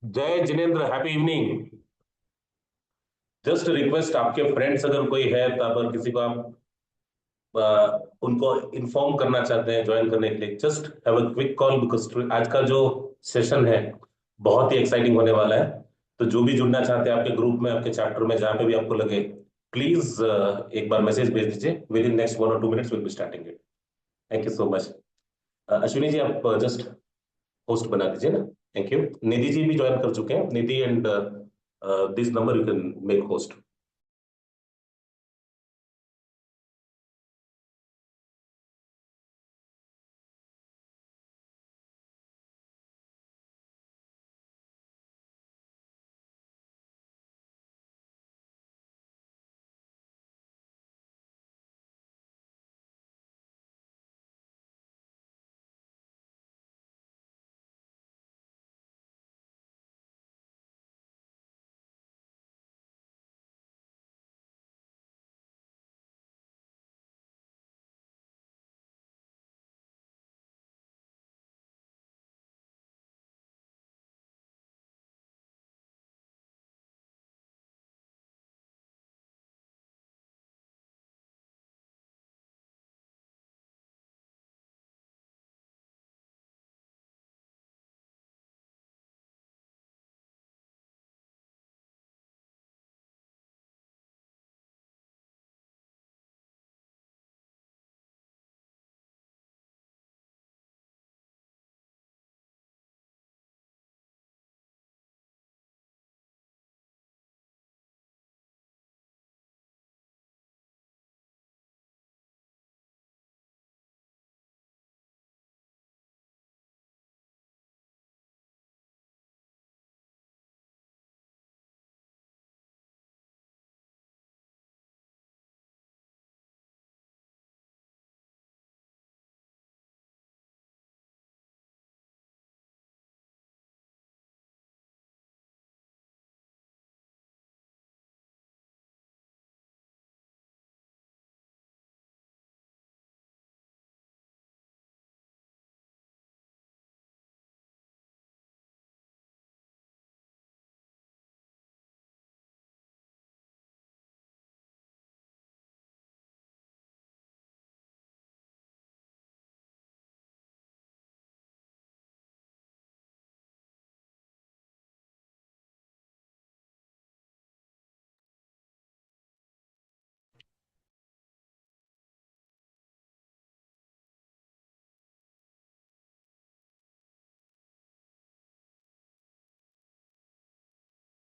जय Jinendra, happy evening. Just request, आपके friends अगर कोई है तो अगर किसी को आप उनको इन्फॉर्म करना चाहते हैं ज्वाइन करने के लिए, just have a quick call, because आज का जो सेशन है बहुत ही एक्साइटिंग होने वाला है। तो जो भी जुड़ना चाहते हैं आपके ग्रुप में, आपके चैप्टर में, जहाँ पे भी आपको लगे, प्लीज एक बार मैसेज भेज दीजिए। Within next 1 or 2 minutes will be starting it. Thank you so much. Ashwini ji, आप जस्ट होस्ट बना दीजिए ना। Thank you. निधि जी भी ज्वाइन कर चुके हैं। Nidhi and this number you can make host.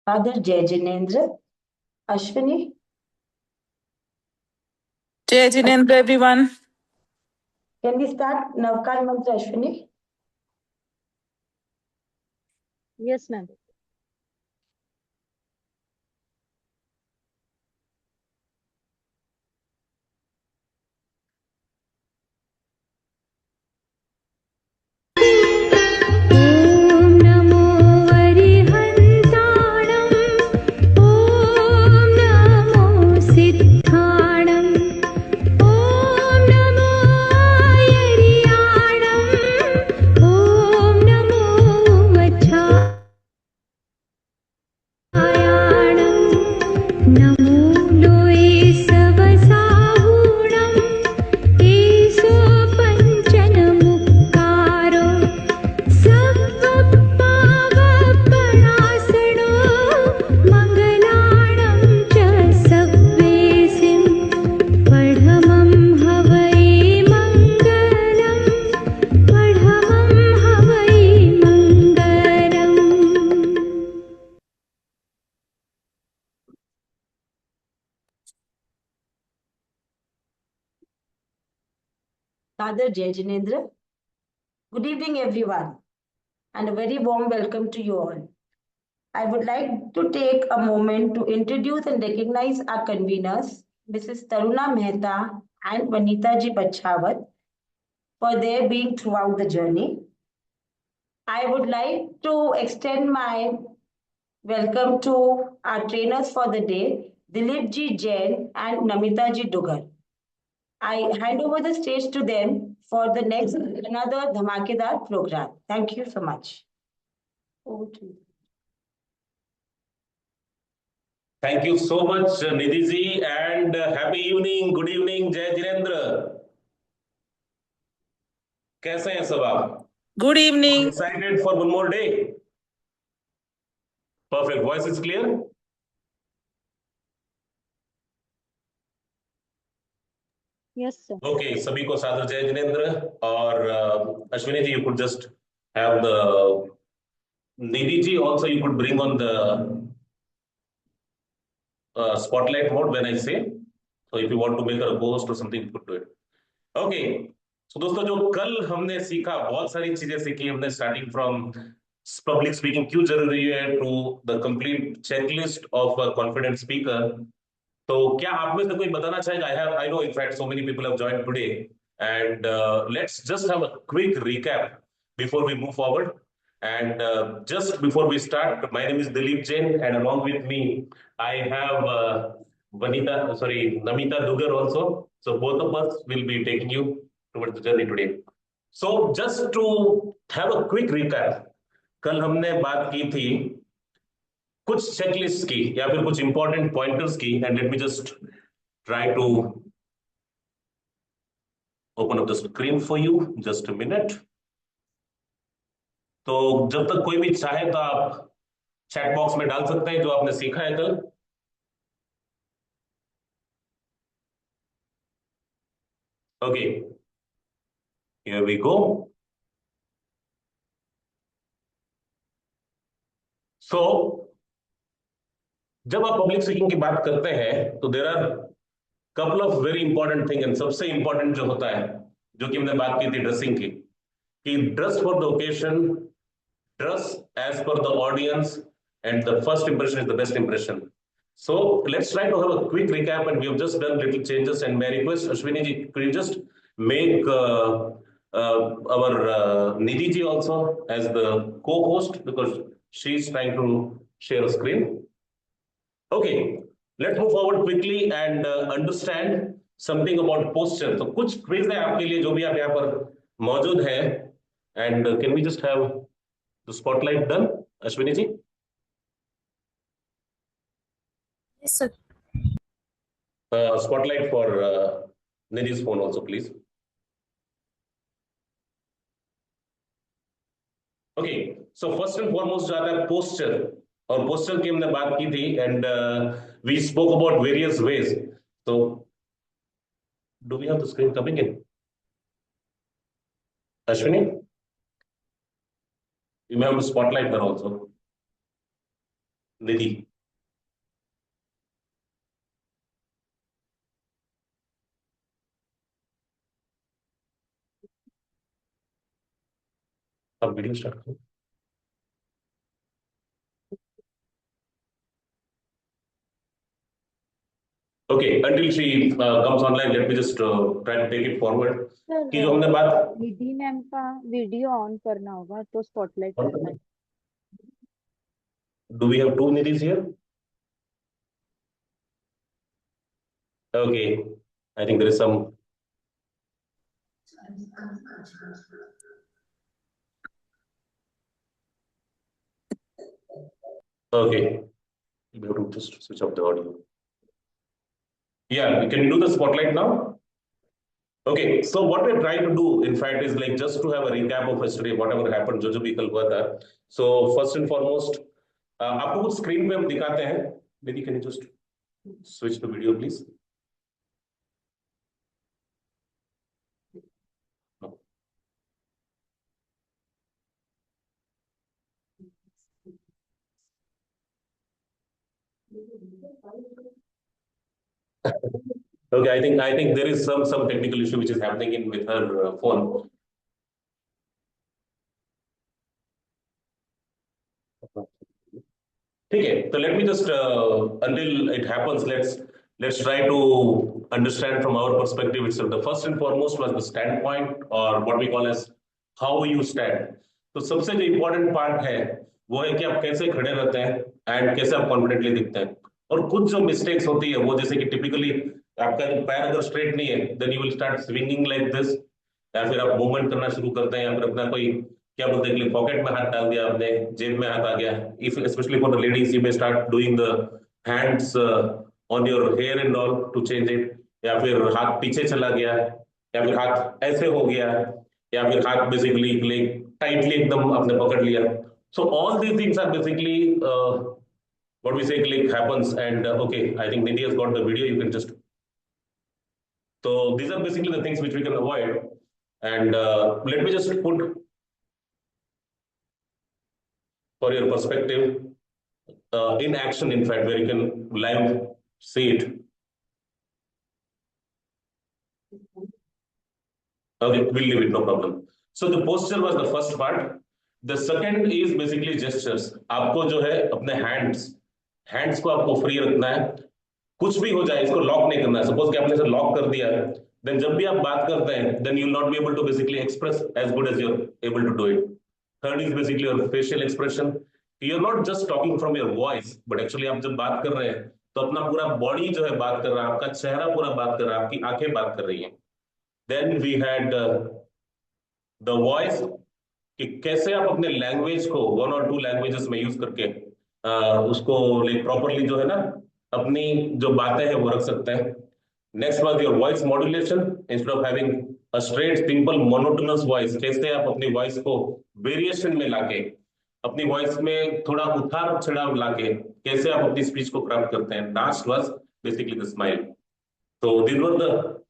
Father Jai Jinendra. Ashwini. Jai Jinendra, everyone. Can we start Navkar Mantra, Ashwini? Yes, ma'am. Father Jai Jinendra. Good evening, everyone, and a very warm welcome to you all. I would like to take a moment to introduce and recognize our conveners, Mrs. Taruna Mehta and Vanita Ji Bachawat, for their being throughout the journey. I would like to extend my welcome to our trainers for the day, Dilip Ji Jain and Namita Ji Dugar. I hand over the stage to them for the next another Dhamakedar program. Thank you so much. Over to you. Thank you so much, Nidhi ji, and happy evening. Good evening, जय जिनेंद्र. कैसे हैं सब आप? Good evening. Excited for one more day? Perfect. Voice is clear? Yes, sir. Okay, सभी को सादर जय जिनेंद्र. और Ashwini ji, you could just have the Nidhi ji also. You could bring on the spotlight mode when I say. So if you want to make her a host or something, you could do it. Okay. So दोस्तों, जो कल हमने सीखा, बहुत सारी चीजें सीखी हमने, स्टार्टिंग फ्रॉम पब्लिक स्पीकिंग क्यों जरूरी है, to the complete checklist of a confident speaker. तो क्या आप में से कोई बताना चाहेगा? I know in fact so many people have joined today, and let's just have a quick recap before we move forward. And just before we start, my name is Dilip Jain, and along with me, I have Namita Dugar also. So both of us will be taking you towards the journey today. So just to have a quick recap, कल हमने बात की थी कुछ checklist की या फिर कुछ इंपॉर्टेंट पॉइंटर्स की, and let me just try to open up the screen for you. Just a minute. तो जब तक कोई भी चाहे तो आप चैट बॉक्स में डाल सकते हैं जो आपने सीखा है कल. Okay, here we go. So जब आप पब्लिक स्पीकिंग की बात करते हैं तो there are couple of very important thing, and सबसे इंपॉर्टेंट जो होता है, जो कि हमने बात की थी ड्रेसिंग की, कि dress for the occasion, dress as per the audience, and the first impression is the best impression. So let's try to have a quick recap, and we have just done little changes. And may I request Ashwini ji, could you just make our Nidhi ji also as the co-host, because she's trying to share a screen. Okay, let's move forward quickly and understand something about posture. तो कुछ quiz है आपके लिए जो भी आप यहाँ पर मौजूद हैं. And can we just have the spotlight done, Ashwini ji? Yes, sir. Spotlight for Nidhi's phone also, please. Okay, so first and foremost जो आता है posture, और posture की हमने बात की थी, and we spoke about various ways. So do we have the screen coming in? Ashwini, you may have to spotlight there also. Nidhi. अब वीडियो स्टार्ट करो. Okay, until she comes online, let me just try to take it forward. कि जो हमने बात, निधि ma'am का video on करना होगा तो स्पॉटलाइट करना है. do we have two Nidhis here? Okay, I think there is some. Okay, we have to just switch off the audio. Yeah, can you do the spotlight now? Okay, so what we're trying to do, in fact, is like just to have a recap of yesterday, whatever happened, जो भी कल हुआ था. So first and foremost, आपको कुछ screen पे हम दिखाते हैं. Maybe can you just switch the video, please? No. Okay, I think there is some technical issue which is happening in with her phone. ठीक है, so let me just until it happens, let's try to understand from our perspective itself. The first and foremost was the standpoint, or what we call as how you stand. तो सबसे जो important part है वो है कि आप कैसे खड़े रहते हैं and कैसे आप confidently दिखते हैं. और कुछ जो mistakes होती है वो, जैसे कि typically आपका पैर अगर straight नहीं है, then you will start swinging like this, या फिर आप मूवमेंट करना शुरू करते हैं, या फिर अपना कोई क्या बोलते हैं, पॉकेट में हाथ डाल दिया आपने, जेब में हाथ आ गया. If specially for the ladies, you may start doing the hands on your hair and all to change it, या फिर हाथ पीछे चला गया, या फिर हाथ ऐसे हो गया, या फिर हाथ बेसिकली लाइक टाइटली एकदम आपने पकड़ लिया. So all these things are basically what we say click happens, and okay, I think Nidhi has got the video. You can just, so these are basically the things which we can avoid, and let me just put for your perspective in action, in fact, where you can live see it. Okay, we'll leave it, no problem. So the posture was the first part. The second is basically gestures. आपको जो है अपने hands को आपको free रखना है. कुछ भी हो जाए इसको लॉक नहीं करना है. सपोज कि आपने इसे लॉक कर दिया है, देन जब भी आप बात करते हैं then you will not be able to basically express as good as you are able to do it. Third is basically your facial expression. You are not just talking from your voice, but actually आप जब बात कर रहे हैं तो अपना पूरा body जो है बात कर रहा है, आपका चेहरा पूरा बात कर रहा है, आपकी आंखें बात कर रही हैं. Then we had the voice, कि कैसे आप अपने लैंग्वेज को वन और टू लैंग्वेजेस में यूज करके उसको लाइक प्रॉपरली जो है ना अपनी जो बातें हैं वो रख सकते हैं. Next was your voice modulation. Instead of having a straight simple monotonous voice, कैसे आप अपनी वॉइस को वेरिएशन में लाके, अपनी वॉइस में थोड़ा उतार चढ़ाव लाके कैसे आप अपनी स्पीच को प्राप्त करते हैं. Last was basically the smile. तो this was the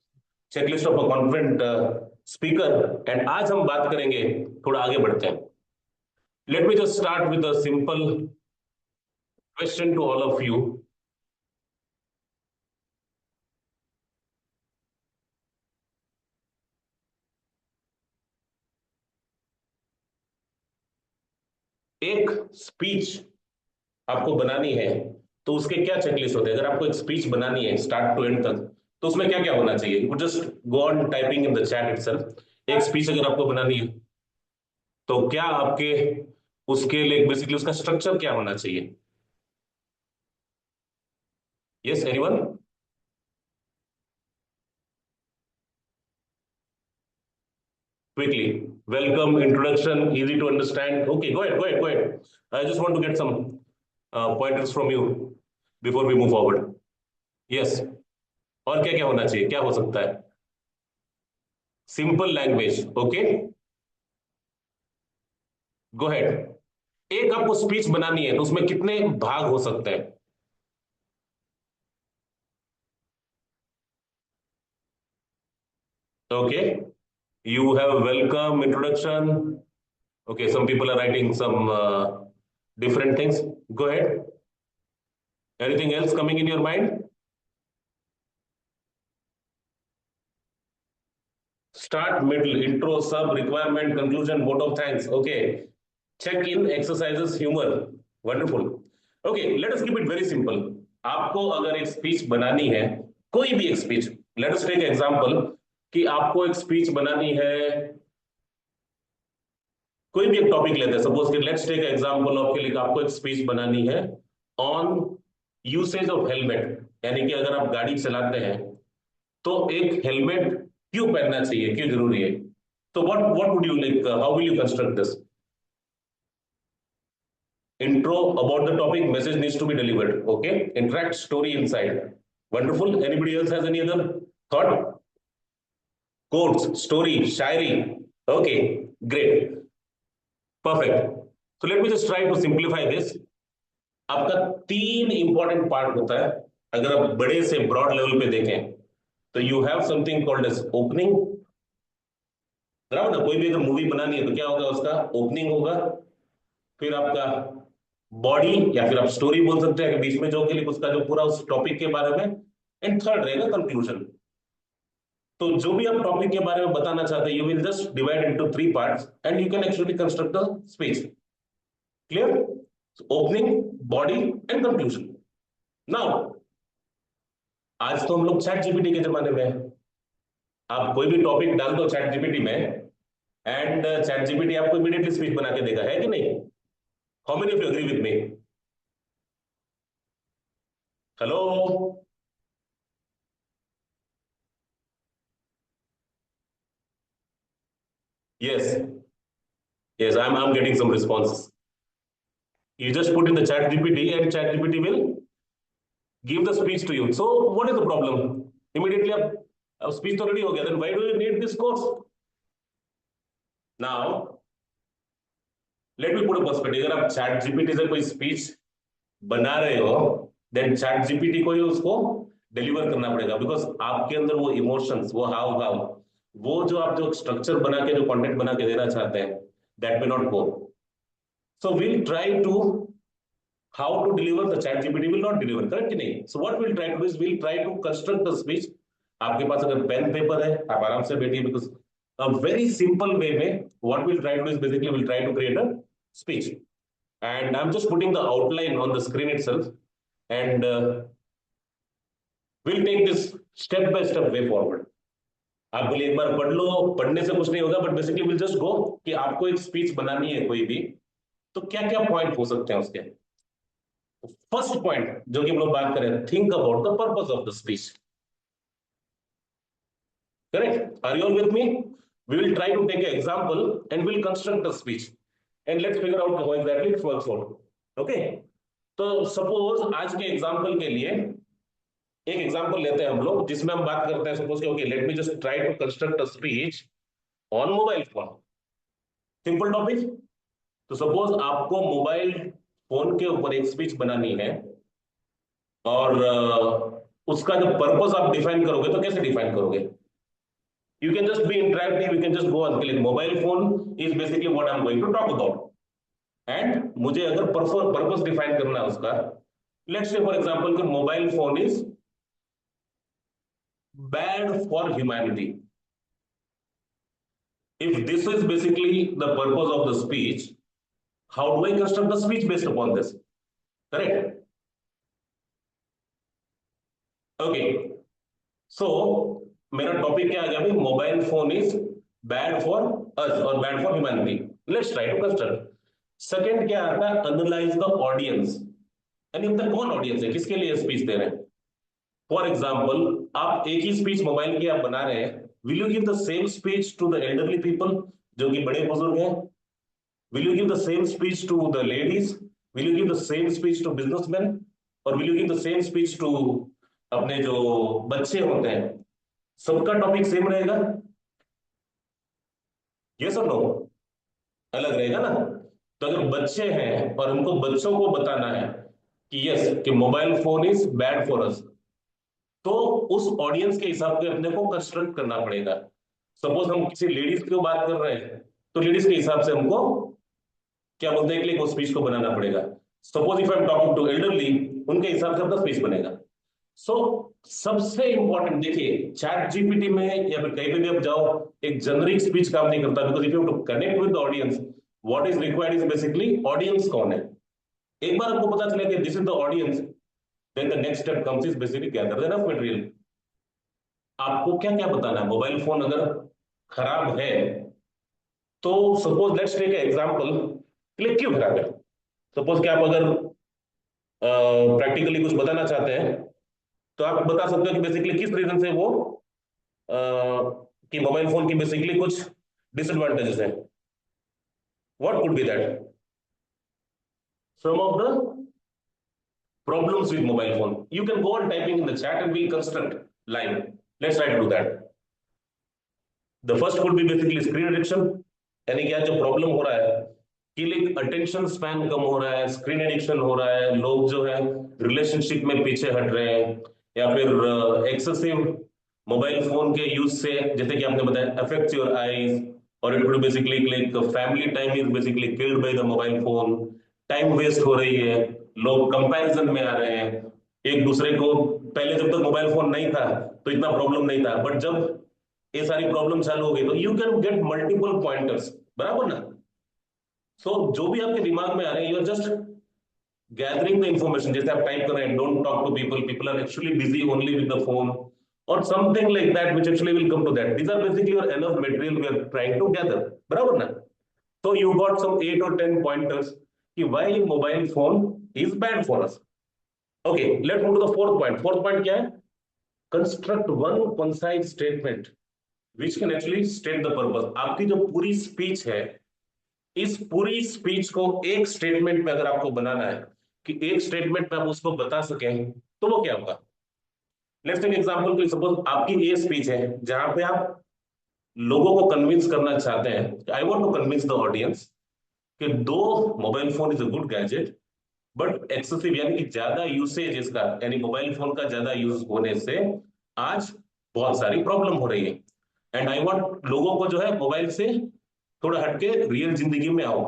checklist of a confident speaker. And आज हम बात करेंगे, थोड़ा आगे बढ़ते हैं. Let me just start with a simple question to all of you. एक स्पीच आपको बनानी है तो उसके क्या चेकलिस्ट होते हैं? अगर आपको एक स्पीच बनानी है स्टार्ट टू एंड तक, तो उसमें क्या क्या होना चाहिए? You just go on typing in the chat itself. एक स्पीच अगर आपको बनानी है तो क्या आपके उसके लिए बेसिकली उसका स्ट्रक्चर क्या होना चाहिए? Yes, anyone? Quickly, welcome, introduction, easy to understand. Okay, go ahead. I just want to get some pointers from you before we move forward. Yes. और क्या क्या होना चाहिए, क्या हो सकता है? Simple language. ओके, गो हेड. एक आपको स्पीच बनानी है तो उसमें कितने भाग हो सकते हैं? Okay, you have welcome, introduction. Okay, some people are writing some different things. Go ahead. Anything else coming in your mind? Start, middle, intro, sub, requirement, conclusion, vote of thanks. Okay. Check in, exercises, humor. Wonderful. Okay, let us keep it very simple. आपको अगर एक speech बनानी है, कोई भी एक speech, let us take example कि आपको एक स्पीच बनानी है, कोई भी एक टॉपिक लेते हैं. सपोज कि लेट्स टेक एग्जांपल ऑफ कि आपको एक स्पीच बनानी है ऑन यूसेज ऑफ हेलमेट, यानी कि अगर आप गाड़ी चलाते हैं तो एक हेलमेट क्यों पहनना चाहिए, क्यों जरूरी है. तो what would you like, how will you construct this? Intro about the topic, message needs to be delivered. Okay, interact, story inside. Wonderful. Anybody else has any other thought? Quotes, story, Shayari. Okay, great, perfect. So let me just try to simplify this. आपका 3 important part होता है. अगर आप बड़े से broad level पे देखें तो you have something called as opening. बराबर ना? कोई भी अगर मूवी बनानी है तो क्या होगा, उसका ओपनिंग होगा. फिर आपका बॉडी, या फिर आप स्टोरी बोल सकते हैं कि बीच में जो के लिए उसका जो पूरा उस टॉपिक के बारे में. एंड थर्ड रहेगा कंक्लूजन. तो जो भी आप टॉपिक के बारे में बताना चाहते हैं, you will just divide into 3 parts and you can actually construct the speech. Clear? Opening, body and conclusion. Now आज तो हम लोग चैट जीपीटी के जमाने में हैं. आप कोई भी टॉपिक डाल दो चैट जीपीटी में एंड चैट जीपीटी आपको इमीडिएटली स्पीच बना के देगा, है कि नहीं? How many of you agree with me? Hello? Yes, yes, I'm getting some responses. You just put in the chat GPT and chat GPT will give the speech to you. So what is the problem? Immediately अब speech तो ready हो गया, then why do you need this course? Now let me put a perspective. अगर आप chat GPT से कोई speech बना रहे हो, देन चैट जीपीटी को ही उसको डिलीवर करना पड़ेगा, बिकॉज आपके अंदर वो इमोशंस, वो हाव भाव, वो जो आप जो स्ट्रक्चर बना के जो कंटेंट बना के देना चाहते हैं, that may not go. So will try to how to deliver, the chat GPT will not deliver, correct कि नहीं? So what will try to do is will try to construct the speech. आपके पास अगर pen paper है, आप आराम से बैठिए, because a very simple way में what will try to do is basically will try to create a speech, and I'm just putting the outline on the screen itself, and we'll take this step by step way forward. आप बोले एक बार पढ़ लो, पढ़ने से कुछ नहीं होगा, but basically will just go कि आपको एक स्पीच बनानी है कोई भी, तो क्या क्या पॉइंट हो सकते हैं उसके. फर्स्ट पॉइंट जो कि हम लोग बात करें, think about the purpose of the speech. Correct? Are you all with me? We will try to take an example and we'll construct the speech. And let's figure out how exactly it works out. Okay? तो suppose आज के example के लिए एक example लेते हैं हम लोग, जिसमें हम बात करते हैं, suppose okay let me just try to construct a speech on mobile phone. Simple topic. तो सपोज आपको मोबाइल फोन के ऊपर एक स्पीच बनानी है, और उसका जो पर्पस आप डिफाइन करोगे, तो कैसे डिफाइन करोगे? You can just be interactive, you can just go and click. Mobile phone is basically what I'm going to talk about. And मुझे अगर purpose define करना है उसका, let's say for example कि mobile phone is bad for humanity. If this is basically the purpose of the speech, how do I construct the speech based upon this? Correct? Okay. So मेरा topic क्या आ गया भाई? Mobile phone is bad for us और bad for humanity. Let's try to construct. Second क्या आता है? Analyse the audience. यानी अंदर कौन ऑडियंस है, किसके लिए स्पीच दे रहे हैं. फॉर एग्जांपल आप एक ही स्पीच मोबाइल की आप बना रहे हैं, will you give the same speech to the elderly people, जो कि बड़े बुजुर्ग हैं? Will you give the same speech to the ladies? Will you give the same speech to businessman? और will you give the same speech to अपने जो बच्चे होते हैं? सबका टॉपिक सेम रहेगा? यस और नो? अलग रहेगा ना. तो अगर बच्चे हैं और उनको बच्चों को बताना है कि यस कि mobile phone is bad for अस, तो उस ऑडियंस के हिसाब से अपने को कंस्ट्रक्ट करना पड़ेगा. सपोज हम किसी लेडीज की बात कर रहे हैं, तो लेडीज के हिसाब से हमको क्या बोलते हैं कि स्पीच को बनाना पड़ेगा. Suppose if I am talking to elderly, उनके हिसाब से अपना स्पीच बनेगा. सो सबसे इंपॉर्टेंट देखिए, चैट जीपीटी में या फिर कहीं पे भी आप जाओ, एक जेनरिक स्पीच काम नहीं करता, because if you to connect with the audience, what is required is basically audience कौन है. एक बार आपको पता चला कि this is the audience, then the next step comes is basically gather enough material. आपको क्या क्या बताना है. मोबाइल फोन अगर खराब है, तो suppose let's take example, click क्यों खराब है. सपोज कि आप अगर प्रैक्टिकली कुछ बताना चाहते हैं, तो आप बता सकते हो कि बेसिकली किस रीजन से वो कि मोबाइल फोन की बेसिकली कुछ डिसएडवांटेजेस हैं. What could be that? Some of the problems with mobile phone. You can go on typing in the chat and we'll construct line. Let's try to do that. The first could be basically screen addiction. यानी क्या जो problem हो रहा है कि like attention span कम हो रहा है, स्क्रीन एडिक्शन हो रहा है, लोग जो है रिलेशनशिप में पीछे हट रहे हैं, या फिर एक्सेसिव मोबाइल फोन के यूज से, जैसे कि आपने बताया, अफेक्ट्स योर आईज, और it will basically like family time is basically killed by the mobile phone. Time waste हो रही है, लोग कंपैरिजन में आ रहे हैं एक दूसरे को. पहले जब तक मोबाइल फोन नहीं था तो इतना प्रॉब्लम नहीं था, बट जब ये सारी प्रॉब्लम चालू हो गई, तो you can get multiple pointers. बराबर ना? सो जो भी आपके दिमाग में आ रहे हैं, you are just gathering the information. जैसे आप टाइप कर रहे हैं, don't talk to people, people are actually busy only with the phone, or something like that, which actually will come to that. These are basically your enough material we are trying to gather. बराबर ना? So you got some 8 or 10 pointers कि why mobile phone is bad for us. Okay, let's move to the fourth point. Fourth point क्या है? Construct one concise statement which can actually state the purpose. आपकी जो पूरी speech है, इस पूरी speech को एक स्टेटमेंट में अगर आपको बनाना है, कि एक स्टेटमेंट में आप उसको बता सकें तो वो क्या होगा? लेट्स टेक एग्जांपल कि सपोज आपकी ये स्पीच है जहां पे आप लोगों को कन्विंस करना चाहते हैं, I want to convince the audience कि though mobile phone is a good gadget, but excessive यानी कि ज्यादा यूसेज इसका, यानी मोबाइल फोन का ज्यादा यूज होने से आज बहुत सारी प्रॉब्लम हो रही है। एंड आई वांट लोगों को जो है मोबाइल से थोड़ा हटके रियल जिंदगी में आओ।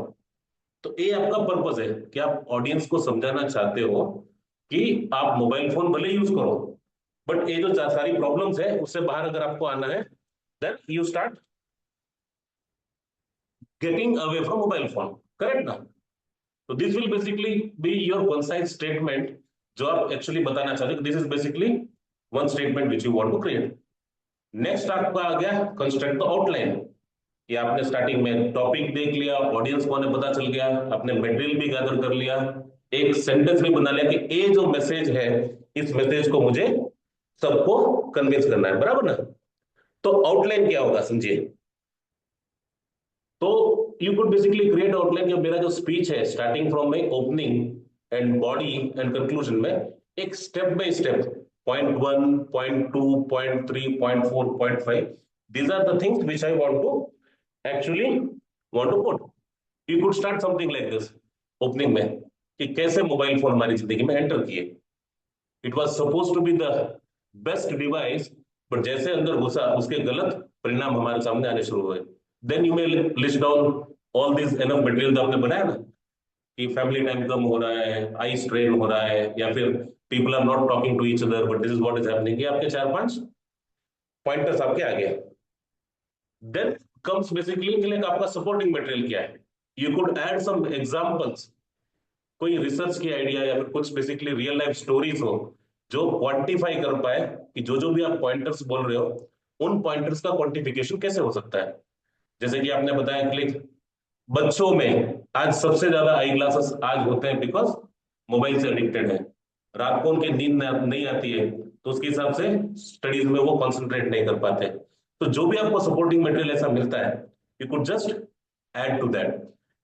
तो ये आपका पर्पस है कि आप ऑडियंस को समझाना चाहते हो कि आप मोबाइल फोन भले यूज करो, बट ये जो सारी प्रॉब्लम्स है उससे बाहर अगर आपको आना है, then you start getting away from mobile phone. Correct ना? तो this will basically be your concise statement जो आप एक्चुअली बताना चाहते हो। This is basically one statement which you want to create. Next आपका आ गया कंस्ट्रक्ट द आउटलाइन। ये आपने स्टार्टिंग में टॉपिक देख लिया, ऑडियंस को पता चल गया, आपने मटेरियल भी गैदर कर लिया, एक सेंटेंस भी बना लिया कि ये जो मैसेज है इस मैसेज को मुझे सबको कन्विंस करना है, बराबर ना? तो आउटलाइन क्या होगा समझिए। तो you could basically create outline कि मेरा जो स्पीच है starting from my opening and body and conclusion में एक step by step, point 1, point 2, point 3, point 4, point 5, these are the things which I want to actually want to put. You could start something like this opening में कि कैसे mobile phone हमारी जिंदगी में enter किए। It was suppose to be the best device, but जैसे अंदर घुसा उसके गलत परिणाम हमारे सामने आने शुरू हुए। Then you may list down all this enough material जो आपने बनाया ना, कि फैमिली टाइम कम हो रहा है, आई स्ट्रेन हो रहा है, या फिर people are not talking to each other but this is what is happening, ये आपके 4-5 पॉइंटर्स आपके आ गए। देन कम्स बेसिकली लाइक आपका सपोर्टिंग मटेरियल क्या है। You could add some examples, कोई रिसर्च की आइडिया या फिर कुछ बेसिकली रियल लाइफ स्टोरीज हो जो क्वांटिफाई कर पाए कि जो भी आप पॉइंटर्स बोल रहे हो उन पॉइंटर्स का क्वांटिफिकेशन कैसे हो सकता है। जैसे कि आपने बताया क्लिक, बच्चों में आज सबसे ज्यादा आई ग्लासेस आज होते हैं बिकॉज मोबाइल से एडिक्टेड है, रात को उनकी नींद नहीं आती है, तो उसके हिसाब से स्टडीज में वो कॉन्सेंट्रेट नहीं कर पाते। तो जो भी आपको सपोर्टिंग मटेरियल ऐसा मिलता है, you could just add to that,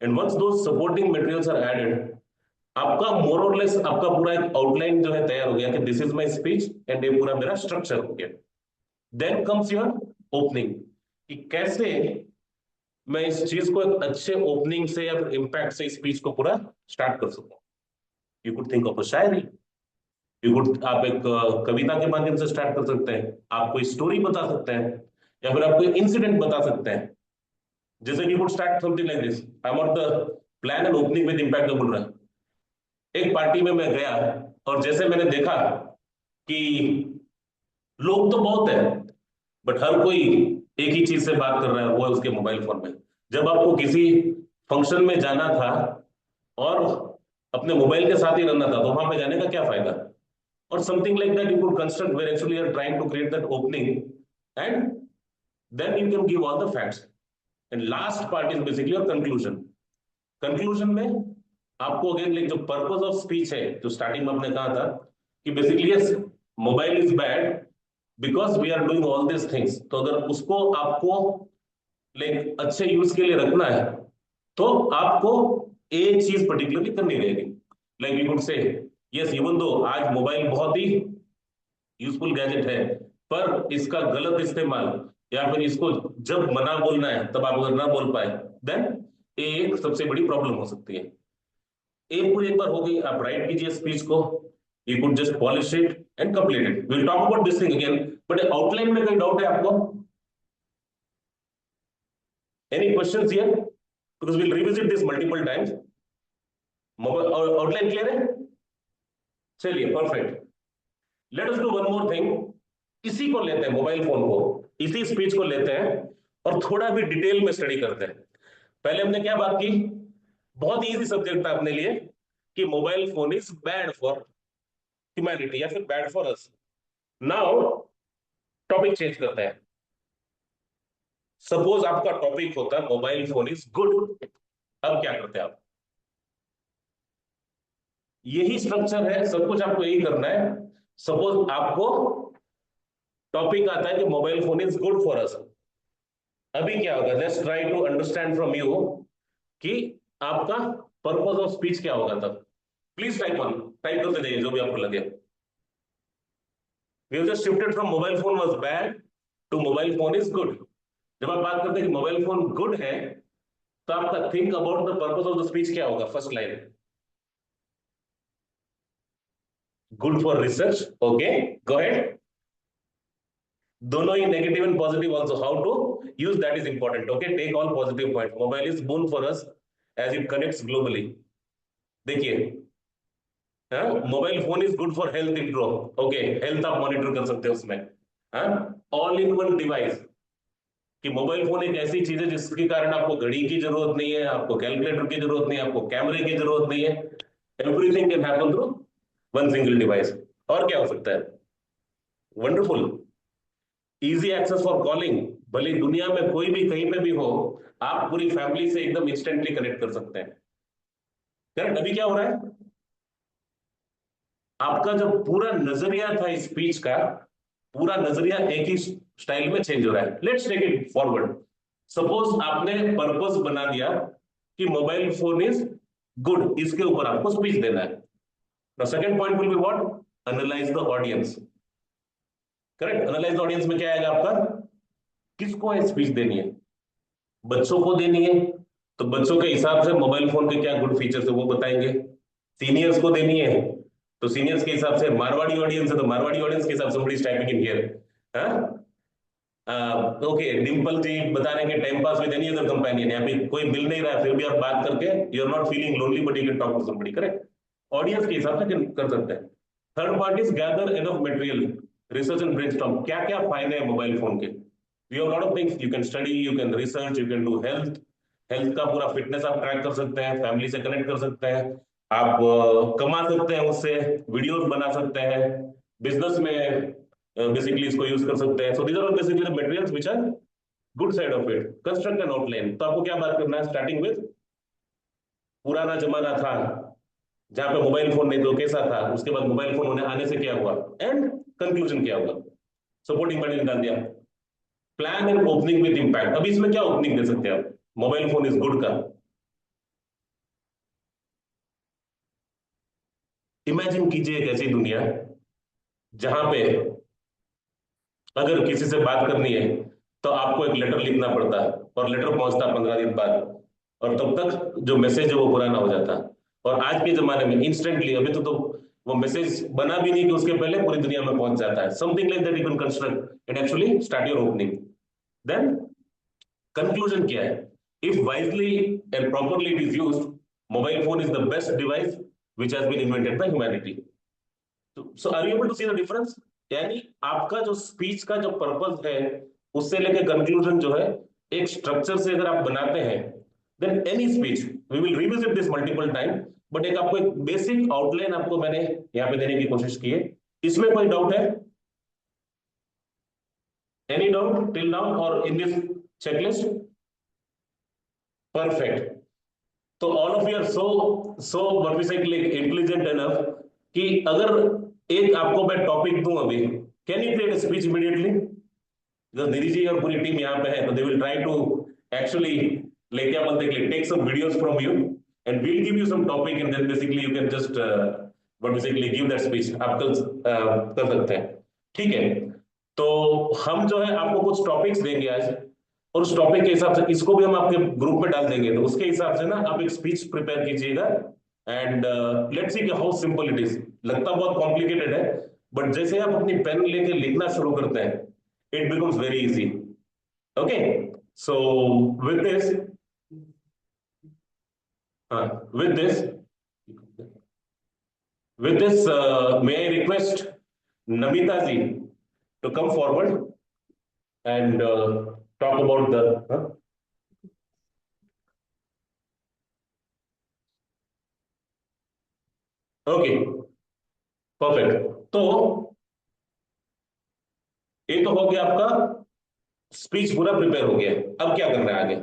and once though supporting materials are added, आपका मोर और लेस आपका पूरा एक आउटलाइन जो है तैयार हो गया कि this is my speech and ये पूरा मेरा स्ट्रक्चर हो गया। देन कम्स योर ओपनिंग, कि कैसे मैं इस चीज को एक अच्छे ओपनिंग से या फिर इम्पैक्ट से स्पीच को पूरा स्टार्ट कर सकूं। You could think of a Shayari, you could आप एक कविता के माध्यम से स्टार्ट कर सकते हैं, आप कोई स्टोरी बता सकते हैं, या फिर आप कोई इंसिडेंट बता सकते हैं। जैसे कि you could start something like this, I want the plan and opening with impact जो बोल रहा है। एक पार्टी में मैं गया और जैसे मैंने देखा कि लोग तो बहुत है बट हर कोई एक ही चीज से बात कर रहा है, वो है उसके मोबाइल फोन में। जब आपको किसी फंक्शन में जाना था और अपने मोबाइल के साथ ही रहना था, तो वहां पे जाने का क्या फायदा? और something like that you could construct where actually you are trying to create that opening, and then you can give all the facts, and last part is basically your conclusion. Conclusion में आपको again like जो purpose of speech है, जो starting में आपने कहा था कि basically yes mobile is bad because we are doing all this things, तो अगर उसको आपको लाइक अच्छे यूज के लिए रखना है तो आपको एक चीज पर्टिकुलरली करनी रहेगी। Like you could say yes even though आज मोबाइल बहुत ही यूजफुल गैजेट है, पर इसका गलत इस्तेमाल या फिर इसको जब मना बोलना है तब आप अगर ना बोल पाए, देन एक सबसे बड़ी प्रॉब्लम हो सकती है। एक बार हो गई, आप राइट कीजिए स्पीच को, you could just polish it and complete it. Will talk about this thing again, but outline में कोई डाउट है आपको? Any questions here? Because will revisit this multiple times. Outline clear है? चलिए perfect. Let us do one more thing. इसी को लेते हैं, मोबाइल फोन को, इसी स्पीच को लेते हैं और थोड़ा भी डिटेल में स्टडी करते हैं। पहले हमने क्या बात की, बहुत इजी सब्जेक्ट था अपने लिए कि mobile phone is bad for humanity या फिर bad for us. Now topic change करते हैं। सपोज आपका टॉपिक होता है मोबाइल फोन इज गुड, अब क्या करते हैं आप? यही स्ट्रक्चर है, सब कुछ आपको यही करना है। सपोज आपको टॉपिक आता है कि mobile phone is good for us, अभी क्या होगा? Let's try to understand from you कि आपका पर्पस ऑफ स्पीच क्या होगा तब। प्लीज टाइप करते जाइए जो भी आपको लगे। We have just shifted from mobile phone was bad to mobile phone is good. जब आप बात करते हैं कि मोबाइल फोन गुड है, तो आपका think about the purpose of the speech क्या होगा? First line, good for research. Okay, go ahead. दोनों ही negative and positive also, how to use that is important. Okay, take all positive point. Mobile is boon for us as it connects globally. देखिए, mobile phone is good for health intro. Okay, health आप monitor कर सकते हो उसमें। All in one device, कि mobile phone एक ऐसी चीज है जिसके कारण आपको घड़ी की जरूरत नहीं है, आपको कैलकुलेटर की जरूरत नहीं है, आपको कैमरे की जरूरत नहीं है। Everything can happen through one single device. और क्या हो सकता है? Wonderful, easy access for calling. भले दुनिया में कोई भी कहीं पे भी हो, आप पूरी फैमिली से एकदम इंस्टेंटली कनेक्ट कर सकते हैं। करेक्ट। अभी क्या हो रहा है, आपका जो पूरा नजरिया था स्पीच का, पूरा नजरिया एक ही स्टाइल में चेंज हो रहा है। Let's take it forward. Suppose आपने पर्पस बना दिया कि मोबाइल फोन इज गुड, इसके ऊपर आपको स्पीच देना है। The second point will be what? Analyse the audience. Correct. Analyse the audience में क्या आएगा आपका? किसको है स्पीच देनी है? बच्चों को देनी है, तो बच्चों के हिसाब से मोबाइल फोन के क्या गुड फीचर्स है वो बताएंगे। सीनियर्स को देनी है, तो सीनियर्स के हिसाब से मारवाड़ी ऑडियंस है, तो मारवाड़ी ऑडियंस के हिसाब से बड़ी typing in here. Okay, Dimple ji बता रहे हैं कि time pass with any other companion. यहाँ पे कोई मिल नहीं रहा है, फिर भी आप बात करके you are not feeling lonely but you can talk to somebody. Correct. Audience के हिसाब से कर सकते हैं। Third part is gather enough material, research and brainstorm. क्या क्या फायदे हैं मोबाइल फोन के? You have lot of things, you can study, you can research, you can do health. Health का पूरा फिटनेस आप ट्रैक कर सकते हैं, फैमिली से कनेक्ट कर सकते हैं, आप कमा सकते हैं उससे, वीडियोस बना सकते हैं, बिजनेस में बेसिकली इसको यूज कर सकते हैं। So these are basically the materials which are good side of it. Construct an outline, तो आपको क्या बात करना है? स्टार्टिंग विद पुराना जमाना था जहां पे मोबाइल फोन नहीं, तो कैसा था, उसके बाद मोबाइल फोन होने आने से क्या हुआ, एंड कंक्लूजन क्या हुआ। सपोर्टिंग मटेरियल डाल दिया। Plan and opening with impact. अभी इसमें क्या ओपनिंग दे सकते हैं आप मोबाइल फोन इज गुड का? इमेजिन कीजिए एक ऐसी दुनिया जहां पे अगर किसी से बात करनी है तो आपको एक लेटर लिखना पड़ता, और लेटर पहुंचता 15 दिन बाद, और तब तक जो मैसेज है वो पुराना हो जाता। और आज के जमाने में इंस्टेंटली, अभी तो वो मैसेज बना भी नहीं कि उसके पहले पूरी दुनिया में पहुंच जाता है। Something like that you can construct and actually start your opening. Then conclusion क्या है? If wisely and properly it is used, mobile phone is the best device which has been invented by humanity. So are you able to see the difference? यानी आपका जो speech का जो purpose है, उससे लेके कंक्लूजन जो है, एक स्ट्रक्चर से अगर आप बनाते हैं, then any speech, we will revisit this multiple time, but एक आपको एक बेसिक आउटलाइन आपको मैंने यहाँ पे देने की कोशिश की है। इसमें कोई डाउट है? एनी डाउट टिल नाउ और इन दिस चेकलिस्ट? परफेक्ट। तो all of you are so what we say intelligent enough कि अगर एक आपको मैं टॉपिक दूं अभी, can you create a speech immediately? जब निधि जी और पूरी टीम यहाँ पे है, तो they will try to actually लेके क्या बोलते हैं, take some videos from you and we'll give you some topic and then basically you can just what basically give that speech. आप कल कर सकते हैं, ठीक है? तो हम जो है आपको कुछ टॉपिक्स देंगे आज, और उस टॉपिक के हिसाब से इसको भी हम आपके ग्रुप में डाल देंगे, तो उसके हिसाब से ना आप एक स्पीच प्रिपेयर कीजिएगा। एंड लेट्स सी कि हाउ सिंपल इट इज। लगता बहुत कॉम्प्लिकेटेड है, बट जैसे आप अपनी पेन लेके लिखना शुरू करते हैं, it becomes very easy. Okay, so with this uh, with this may I request Namita ji to come forward and talk about the okay, perfect. तो ये तो हो गया, आपका स्पीच पूरा प्रिपेयर हो गया। अब क्या करना है आगे?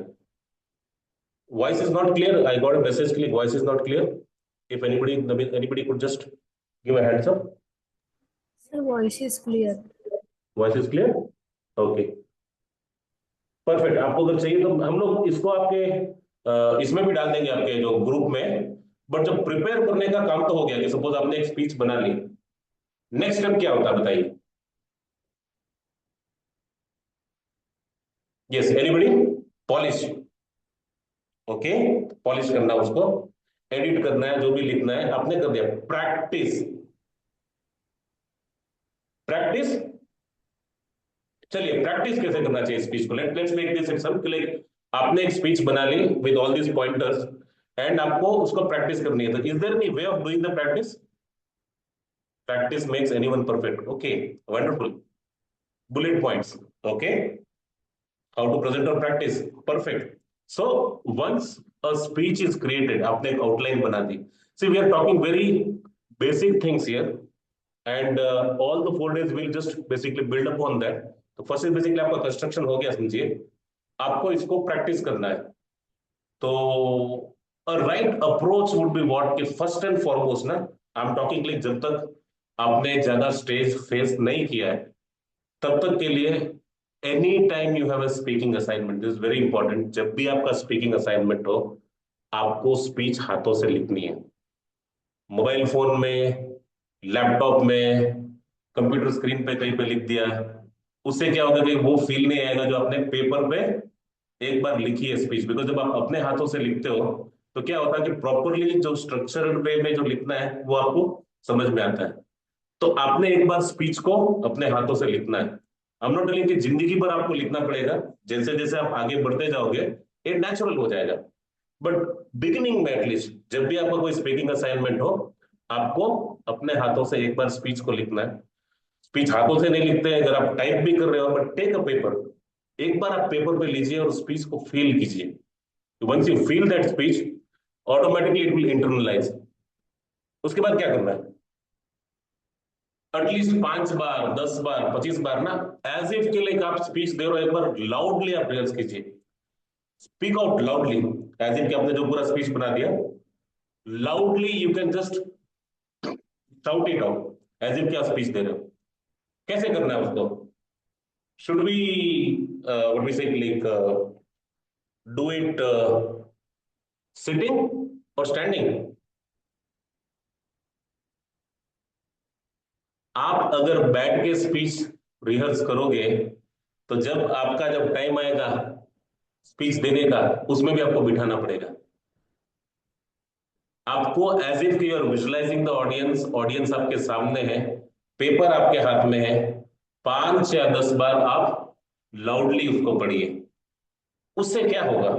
Voice is not clear. I got a message click. Voice is not clear. If anybody could just give a hands up. Sir, voice is clear. Voice is clear. Okay. Perfect. आपको अगर चाहिए तो हम लोग इसको आपके इसमें भी डाल देंगे आपके जो ग्रुप में। बट जब प्रिपेयर करने का काम तो हो गया कि सपोज आपने एक स्पीच बना ली, नेक्स्ट स्टेप क्या होता है बताइए? Yes, anybody? Polish. Okay, polish करना है उसको, एडिट करना है, जो भी लिखना है आपने कर दिया। Practice, practice. चलिए, प्रैक्टिस कैसे करना चाहिए स्पीच को? Let's make this it simple. Like आपने एक स्पीच बना ली with all this pointers and आपको उसको प्रैक्टिस करनी है, तो is there any way of doing the practice? Practice makes anyone perfect. Okay, wonderful. Bullet points. Okay, how to present और practice, perfect. So once a speech is created, आपने एक outline बना दी। See we are talking very basic things here and all the 4 days will just basically build upon that. तो first is basically आपका construction हो गया, समझिए। आपको इसको प्रैक्टिस करना है। तो a right approach would be what, कि फर्स्ट एंड फॉरमोस्ट ना, आई एम टॉकिंग लाइक जब तक आपने ज्यादा स्टेज फेस नहीं किया है तब तक के लिए, any time you have a speaking assignment, this is very important. जब भी आपका स्पीकिंग असाइनमेंट हो, आपको स्पीच हाथों से लिखनी है। मोबाइल फोन में, लैपटॉप में, कंप्यूटर स्क्रीन पे कहीं पे लिख दिया, उससे क्या होगा कि वो फील नहीं आएगा जो आपने पेपर पे एक बार लिखी है स्पीच। बिकॉज जब आप अपने हाथों से लिखते हो तो क्या होता है कि प्रॉपरली जो स्ट्रक्चर्ड वे में जो लिखना है वो आपको समझ में आता है। तो आपने एक बार स्पीच को अपने हाथों से लिखना है। हम नॉट टेलिंग कि जिंदगी भर आपको लिखना पड़ेगा, जैसे जैसे आप आगे बढ़ते जाओगे ये नेचुरल हो जाएगा। बट बिगिनिंग में एटलीस्ट, जब भी आपका कोई स्पीकिंग असाइनमेंट हो, आपको अपने हाथों से एक बार स्पीच को लिखना है। स्पीच हाथों से नहीं लिखते हैं, अगर आप टाइप भी कर रहे हो, बट टेक अ पेपर, एक बार आप पेपर पे लीजिए और स्पीच को फील कीजिए। Once you feel that speech, automatically it will internalize. उसके बाद क्या करना है? एटलीस्ट 5 बार, 10 बार, 25 बार ना, एज इफ के लाइक आप स्पीच दे रहे हो, एक बार लाउडली आप रिहर्स कीजिए। Speak out loudly, as if कि आपने जो पूरा स्पीच बना दिया, loudly you can just shout it out as if कि आप स्पीच दे रहे हो। कैसे करना है उसको? शुड वी व्हाट वी से लाइक डू इट सिटिंग और स्टैंडिंग? आप अगर बैठ के स्पीच रिहर्स करोगे तो जब टाइम आएगा स्पीच देने का, उसमें भी आपको बिठाना पड़ेगा। आपको as if you are visualizing the audience, audience आपके सामने है, पेपर आपके हाथ में है, 5 या 10 बार आप लाउडली उसको पढ़िए। उससे क्या होगा?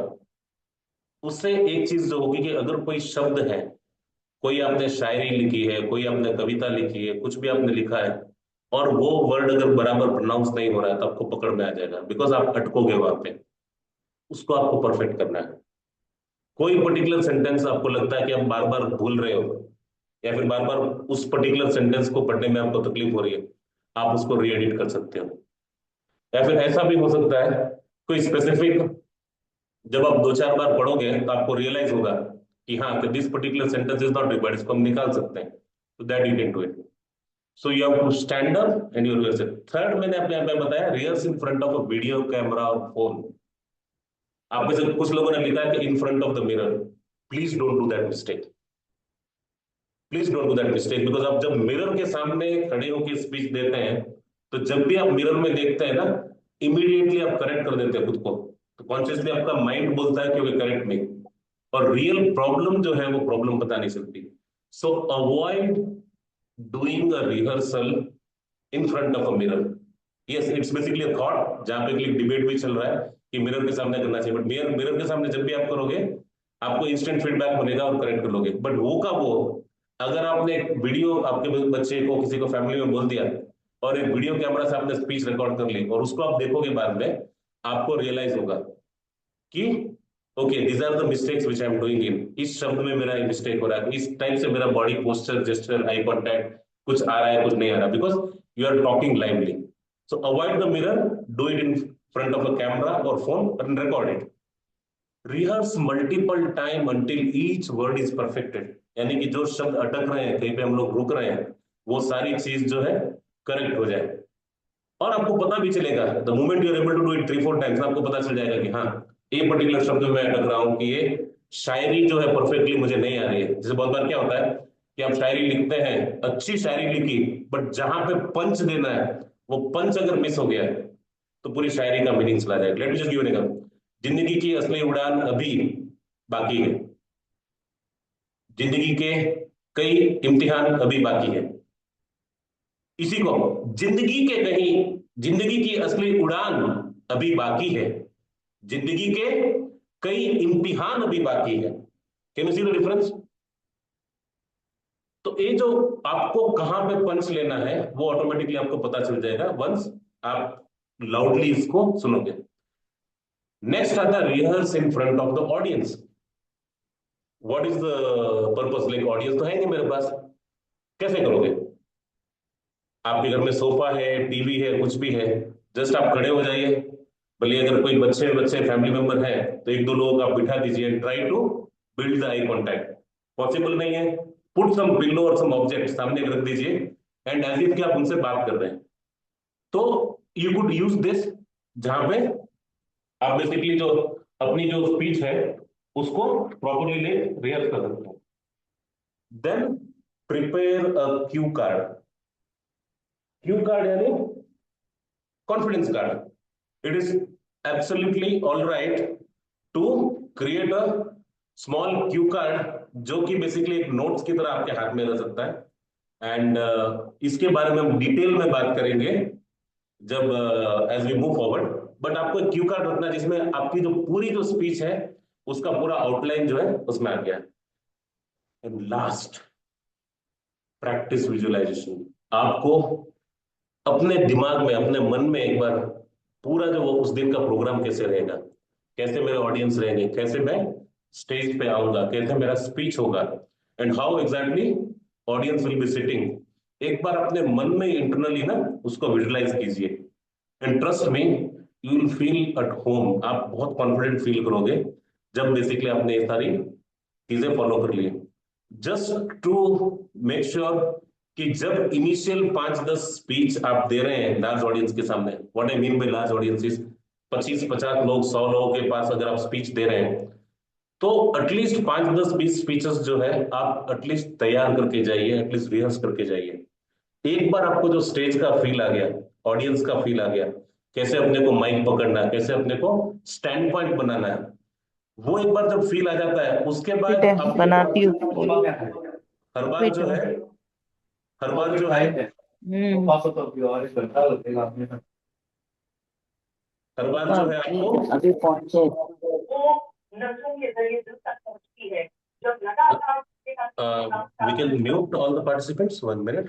उससे एक चीज जो होगी कि अगर कोई शब्द है, कोई आपने शायरी लिखी है, कोई आपने कविता लिखी है, कुछ भी आपने लिखा है, और वो वर्ड अगर बराबर प्रोनाउंस नहीं हो रहा है तो आपको पकड़ में आ जाएगा, बिकॉज आप अटकोगे वहां पे। उसको आपको परफेक्ट करना है। कोई पर्टिकुलर सेंटेंस आपको लगता है कि आप बार बार भूल रहे हो, या फिर बार बार उस पर्टिकुलर सेंटेंस को पढ़ने में आपको तकलीफ हो रही है, आप उसको री एडिट कर सकते हो। या फिर ऐसा भी हो सकता है, कोई स्पेसिफिक, जब आप 2-4 बार पढ़ोगे तो आपको रियलाइज होगा कि हाँ, this particular sentence is not required, इसको हम निकाल सकते हैं, तो that you can do it. So you have to stand up and you rehearse it. Third, मैंने अपने आप में बताया, rehearse in front of a video camera और फोन। आप में से कुछ लोगों ने लिखा है कि in front of the mirror. Please don't do that mistake, please don't do that mistake. Because आप जब मिरर के सामने खड़े होकर स्पीच देते हैं, तो जब भी आप मिरर में देखते हैं ना, इमीडिएटली आप करेक्ट कर देते हैं खुद को। तो कॉन्शियसली आपका माइंड बोलता है कि ओके, करेक्ट मी। और रियल प्रॉब्लम जो है वो प्रॉब्लम पता नहीं चलती। सो avoid doing a rehearsal in front of a mirror. Yes, it's basically a thought, जहां पे एक डिबेट भी चल रहा है कि मिरर के सामने करना चाहिए, बट मिरर मिरर के सामने जब भी आप करोगे, आपको इंस्टेंट फीडबैक मिलेगा और करेक्ट कर लोगे। बट वो का वो, अगर आपने एक वीडियो आपके बच्चे को, किसी को फैमिली में बोल दिया, और एक वीडियो कैमरा से आपने स्पीच रिकॉर्ड कर ली, और उसको आप देखोगे बाद में, आपको रियलाइज होगा कि okay, these are the mistakes which I am doing in, इस शब्द में मेरा मिस्टेक हो रहा है, इस टाइप से मेरा body posture, gesture, eye contact कुछ आ रहा है, कुछ नहीं आ रहा, because you are talking lively. So avoid the mirror, do it in front of a camera और phone and record it. Rehearse multiple time until each word is perfected, यानी कि जो शब्द अटक रहे हैं, कहीं पे हम लोग रुक रहे हैं, वो सारी चीज जो है करेक्ट हो जाए। और आपको पता भी चलेगा, the moment you are able to do it 3-4 times, आपको पता चल जाएगा कि हाँ, एक पर्टिकुलर शब्द में मैं अटक रहा हूँ, कि ये शायरी जो है परफेक्टली मुझे नहीं आ रही है। जैसे बहुत बार क्या होता है कि आप शायरी लिखते हैं, अच्छी शायरी लिखी, बट जहां पे पंच देना है, वो पंच अगर मिस हो गया है, तो पूरी शायरी का मीनिंग चला जाएगा। Late me just give an example. जिंदगी की असली उड़ान अभी बाकी है, जिंदगी के कई इम्तिहान अभी बाकी है। इसी को जिंदगी के कहीं, जिंदगी की असली उड़ान अभी बाकी है, जिंदगी के कई इम्तिहान अभी बाकी है। Can you see the difference? तो ये जो आपको कहां पे पंच लेना है वो ऑटोमेटिकली आपको पता चल जाएगा वंस आप लाउडली इसको सुनोगे। नेक्स्ट आता है rehearse in front of the audience. What is the purpose? Like audience तो है नहीं मेरे पास, कैसे करोगे? आपके घर में सोफा है, टीवी है, कुछ भी है, जस्ट आप खड़े हो जाइए। भले अगर कोई बच्चे बच्चे फैमिली मेंबर है तो एक दो लोग आप बिठा दीजिए, try to build the eye contact. Possible नहीं है, पुट सम पिल्लो और सम ऑब्जेक्ट सामने रख दीजिए एंड एज इफ कि आप उनसे बात कर रहे हैं। तो यू कुड यूज दिस, जहां पे आप बेसिकली जो अपनी जो स्पीच है उसको प्रॉपरली ले रिहर्स कर सकते हैं। Then prepare a cue card. Cue card यानी confidence card. It is absolutely all right to create a small cue card जो कि बेसिकली एक नोट्स की तरह आपके हाथ में रह सकता है। एंड इसके बारे में हम डिटेल में बात करेंगे जब as we move forward. But आपको एक क्यू कार्ड रखना है जिसमें आपकी जो पूरी जो स्पीच है उसका पूरा आउटलाइन जो है उसमें आ गया है। And last, practice visualization. आपको अपने दिमाग में, अपने मन में एक बार पूरा जो वो उस दिन का प्रोग्राम कैसे रहेगा, कैसे मेरे ऑडियंस रहेंगे, कैसे मैं स्टेज पे आऊंगा, कैसे मेरा स्पीच होगा and how exactly audience will be sitting. एक बार अपने मन में इंटरनली ना उसको विजुलाइज कीजिए and trust me you will feel at home. आप बहुत कॉन्फिडेंट फील करोगे जब बेसिकली आपने ये सारी चीजें फॉलो कर ली। जस्ट टू मेक श्योर कि जब इनिशियल 5-10 स्पीच आप दे रहे हैं लार्ज ऑडियंस के सामने, what I mean by large audience is 25-50 लोग, 100 लोगों के पास अगर आप स्पीच दे रहे हैं तो एटलीस्ट 5-10-20 स्पीचेस जो है आप एटलीस्ट तैयार करके जाइए, एटलीस्ट रिहर्स करके जाइए। एक बार आपको जो स्टेज का फील आ गया, ऑडियंस का फील आ गया, कैसे अपने को माइक पकड़ना है, कैसे अपने को स्टैंड पॉइंट बनाना है, वो एक बार जब फील आ जाता है उसके बाद बेटे बनाती हूँ। आपको हर बार जो बेटे है, हर बार जो है, हर बार जो है आपको अभी पहुंचे। we can mute all the participants 1 minute.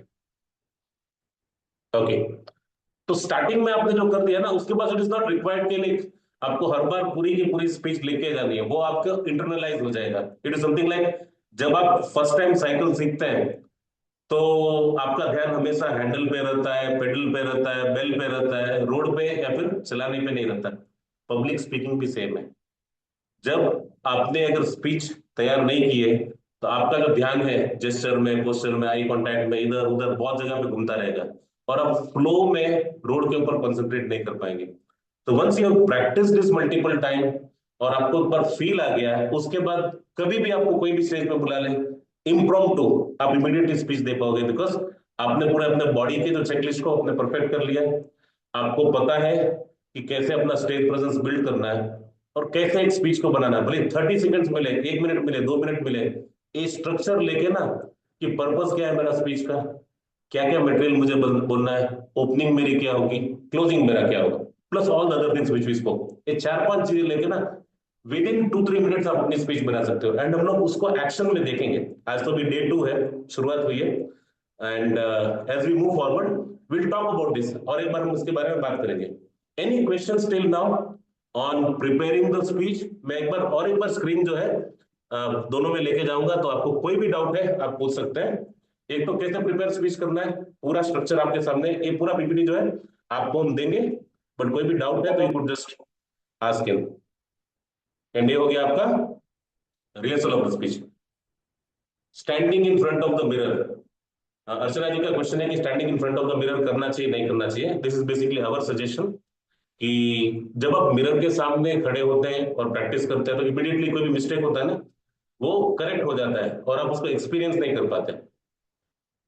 Okay, तो स्टार्टिंग में आपने जो कर दिया ना उसके बाद इट इज नॉट रिक्वायर्ड कि लाइक आपको हर बार पूरी की पूरी स्पीच लिख के जानी है, वो आपका इंटरनलाइज हो जाएगा। इट इज समथिंग लाइक जब आप फर्स्ट टाइम साइकिल सीखते हैं तो आपका ध्यान हमेशा हैंडल पे रहता है, पेडल पे रहता है, बेल पे रहता है, रोड पे या फिर चलाने पे नहीं रहता। पब्लिक स्पीकिंग भी सेम है। जब आपने अगर स्पीच तैयार नहीं की है तो आपका जो ध्यान है जेस्चर में, पोस्चर में, आई कांटेक्ट में, इधर उधर बहुत जगह पे घूमता रहेगा और आप फ्लो में रोड के ऊपर कंसंट्रेट नहीं कर पाएंगे। तो once you have practice this multiple time और आपको एक बार फील आ गया है, उसके बाद कभी भी आपको कोई भी स्टेज पे बुला ले, इम्प्रॉम्प्टू आप इमीडिएटली स्पीच दे पाओगे बिकॉज आपने पूरे अपने बॉडी के जो चेकलिस्ट को अपने परफेक्ट कर लिया है। आपको पता है कि कैसे अपना स्टेज प्रेजेंस बिल्ड करना है और कैसे एक स्पीच को बनाना है। भले 30 सेकंड्स मिले, 1 मिनट मिले, 2 मिनट मिले, ये स्ट्रक्चर लेके ना कि पर्पस क्या है मेरा स्पीच का, क्या क्या मटेरियल मुझे बोलना है, ओपनिंग मेरी क्या होगी, क्लोजिंग मेरा क्या होगा, plus all the other things which we spoke, ये 4-5 चीजें लेके ना विद इन 2-3 मिनट्स आप अपनी स्पीच बना सकते हो। एंड हम लोग उसको एक्शन में देखेंगे। आज तो भी डे 2 है, शुरुआत हुई है and as we move forward will talk about this और एक बार हम उसके बारे में बात करेंगे। Any questions till now on preparing the speech? मैं एक बार स्क्रीन जो है दोनों में लेके जाऊंगा तो आपको कोई भी डाउट है आप पूछ सकते हैं। एक तो कैसे प्रिपेयर स्पीच करना है, पूरा स्ट्रक्चर आपके सामने, ये पूरा पीपीटी जो है आपको हम देंगे, बट कोई भी डाउट है तो you could just ask him. And ये हो गया आपका rehearsal of the speech. Standing in front of the mirror. Archana ji का क्वेश्चन है कि standing in front of the mirror करना चाहिए नहीं करना चाहिए। This is basically our suggestion कि जब आप मिरर के सामने खड़े होते हैं और प्रैक्टिस करते हैं तो इमीडिएटली कोई भी मिस्टेक होता है ना वो करेक्ट हो जाता है और आप उसको एक्सपीरियंस नहीं कर पाते।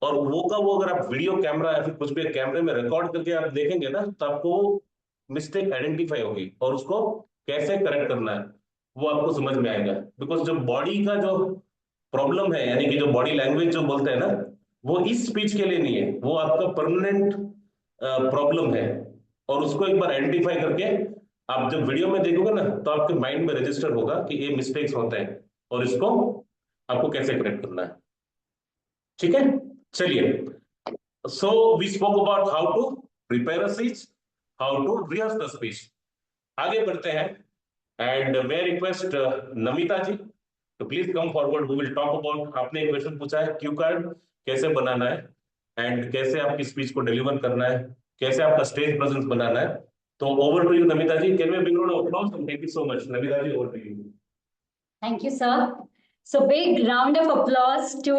और वो अगर आप वीडियो कैमरा या फिर कुछ भी कैमरे में रिकॉर्ड करके आप देखेंगे ना तो आपको मिस्टेक आइडेंटिफाई होगी और उसको कैसे करेक्ट करना है वो आपको समझ में आएगा। बिकॉज जो बॉडी का जो प्रॉब्लम है, यानी कि जो बॉडी लैंग्वेज जो बोलते हैं ना, वो इस स्पीच के लिए नहीं है, वो आपका परमानेंट प्रॉब्लम है। और उसको एक बार आइडेंटिफाई करके आप जब वीडियो में देखोगे ना, तो आपके माइंड में रजिस्टर होगा कि ये मिस्टेक्स होते हैं और इसको आपको कैसे करेक्ट करना है। ठीक है, चलिए। So we spoke about how to prepare a speech, how to rehearse the speech. आगे बढ़ते हैं and we request Namita ji तो please come forward, we will talk about. आपने एक क्वेश्चन पूछा है क्यू कार्ड कैसे बनाना है एंड कैसे आपकी स्पीच को डिलीवर करना है, कैसे आपका स्टेज प्रेजेंस बनाना है। तो over to you Namita ji, can we big round of applause and thank you so much. Namita ji, over to you. Thank you, sir. So big round of applause to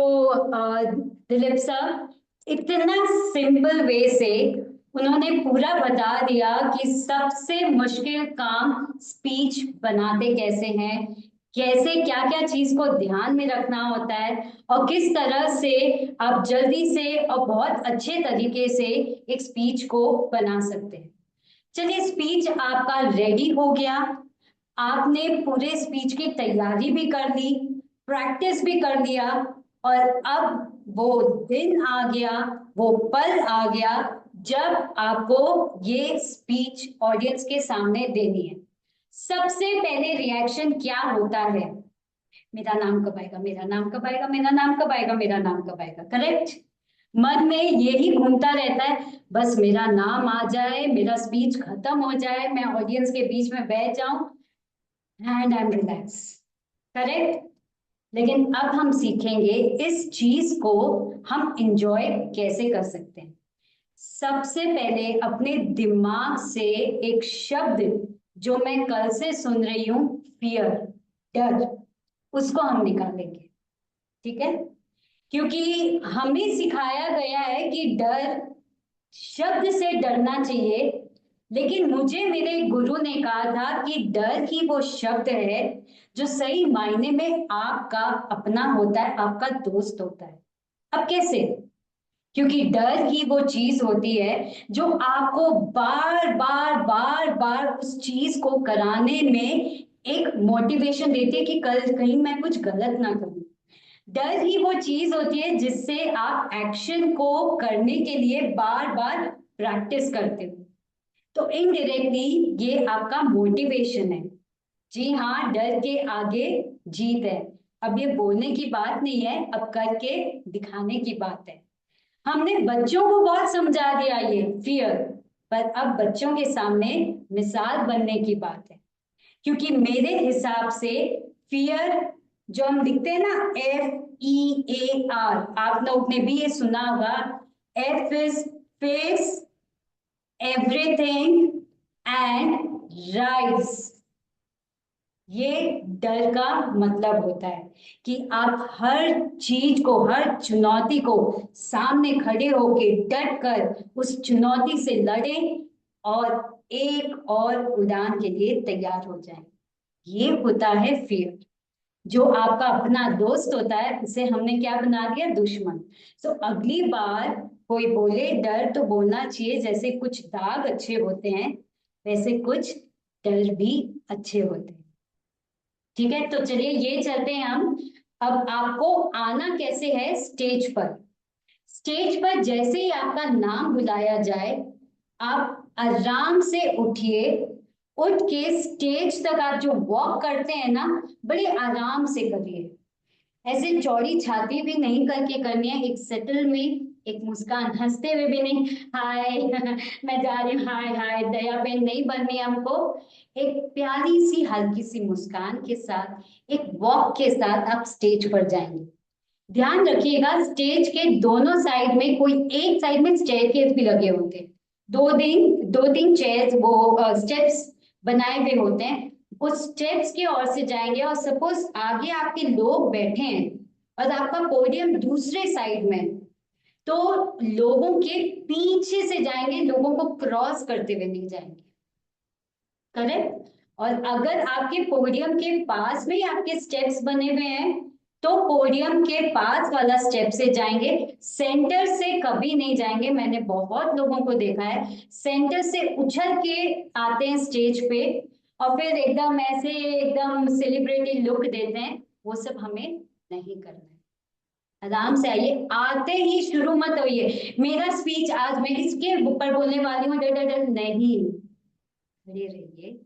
Dilip sir. इतना simple way से उन्होंने पूरा बता दिया कि सबसे मुश्किल काम स्पीच बनाते कैसे हैं, कैसे क्या क्या चीज को ध्यान में रखना होता है और किस तरह से आप जल्दी से और बहुत अच्छे तरीके से एक स्पीच को बना सकते हैं। चलिए, स्पीच आपका रेडी हो गया, आपने पूरे स्पीच की तैयारी भी कर ली, प्रैक्टिस भी कर लिया और अब वो दिन आ गया, वो पल आ गया जब आपको ये स्पीच ऑडियंस के सामने देनी है। सबसे पहले रिएक्शन क्या होता है? मेरा नाम कब आएगा, मेरा नाम कब आएगा, मेरा नाम कब आएगा, मेरा नाम कब आएगा। करेक्ट? मन में यही घूमता रहता है, बस मेरा नाम आ जाए, मेरा स्पीच खत्म हो जाए, मैं ऑडियंस के बीच में बैठ जाऊं and I am relax. Correct? लेकिन अब हम सीखेंगे इस चीज को हम इंजॉय कैसे कर सकते हैं। सबसे पहले अपने दिमाग से एक शब्द जो मैं कल से सुन रही हूं, फियर, डर, उसको हम निकालेंगे। ठीक है? क्योंकि हमें सिखाया गया है कि डर शब्द से डरना चाहिए, लेकिन मुझे मेरे गुरु ने कहा था कि डर ही वो शब्द है जो सही मायने में आपका अपना होता है, आपका दोस्त होता है। अब कैसे? क्योंकि डर ही वो चीज होती है जो आपको बार बार बार बार उस चीज को कराने में एक मोटिवेशन देती है कि कल कहीं मैं कुछ गलत ना करूं। डर ही वो चीज होती है जिससे आप एक्शन को करने के लिए बार बार प्रैक्टिस करते हो। तो इनडायरेक्टली ये आपका मोटिवेशन है। जी हाँ, डर के आगे जीत है। अब ये बोलने की बात नहीं है, अब करके दिखाने की बात है। हमने बच्चों को बहुत समझा दिया ये फियर, पर अब बच्चों के सामने मिसाल बनने की बात है। क्योंकि मेरे हिसाब से फियर जो हम लिखते हैं ना, FEAR, आप लोग ने भी ये सुना होगा। F is face everything and rise. ये डर का मतलब होता है कि आप हर चीज को, हर चुनौती को सामने खड़े होके डट कर उस चुनौती से लड़ें और एक और उड़ान के लिए तैयार हो जाएं। ये होता है फियर। जो आपका अपना दोस्त होता है उसे हमने क्या बना दिया, दुश्मन। सो अगली बार कोई बोले डर, तो बोलना चाहिए जैसे कुछ दाग अच्छे होते हैं वैसे कुछ डर भी अच्छे होते हैं। ठीक है, तो चलिए ये चलते हैं हम। अब आपको आना कैसे है स्टेज पर? स्टेज पर जैसे ही आपका नाम बुलाया जाए, आप आराम से उठिए। उठ के स्टेज तक आप जो वॉक करते हैं ना, बड़े आराम से करिए। ऐसे चौड़ी छाती भी नहीं करके करनी है, एक सेटल में, एक मुस्कान हंसते हुए भी नहीं, हाय मैं जा रही हूँ, हाय हाय दया बेन नहीं बननी हमको। एक प्यारी सी हल्की सी मुस्कान के साथ, एक वॉक के साथ आप स्टेज पर जाएंगे। ध्यान रखिएगा, स्टेज के दोनों साइड में, कोई एक साइड में स्टेयरकेस भी लगे होते हैं। दो तीन चेयर्स, वो स्टेप्स बनाए हुए होते हैं। उस स्टेप्स की ओर से जाएंगे और सपोज आगे आपके लोग बैठे हैं और आपका पोडियम दूसरे साइड में, तो लोगों के पीछे से जाएंगे, लोगों को क्रॉस करते हुए नहीं जाएंगे। करेक्ट? और अगर आपके पोडियम के पास में ही आपके स्टेप्स बने हुए हैं, तो पोडियम के पास वाला स्टेप से जाएंगे, सेंटर से कभी नहीं जाएंगे। मैंने बहुत लोगों को देखा है सेंटर से उछल के आते हैं स्टेज पे और फिर एकदम ऐसे एकदम सेलिब्रिटी लुक देते हैं। वो सब हमें नहीं करना है। आराम से आइए, आते ही शुरू मत होइए मेरा स्पीच आज मैं इसके ऊपर बोलने वाली हूँ, डर डर डर नहीं। खड़े रहिए,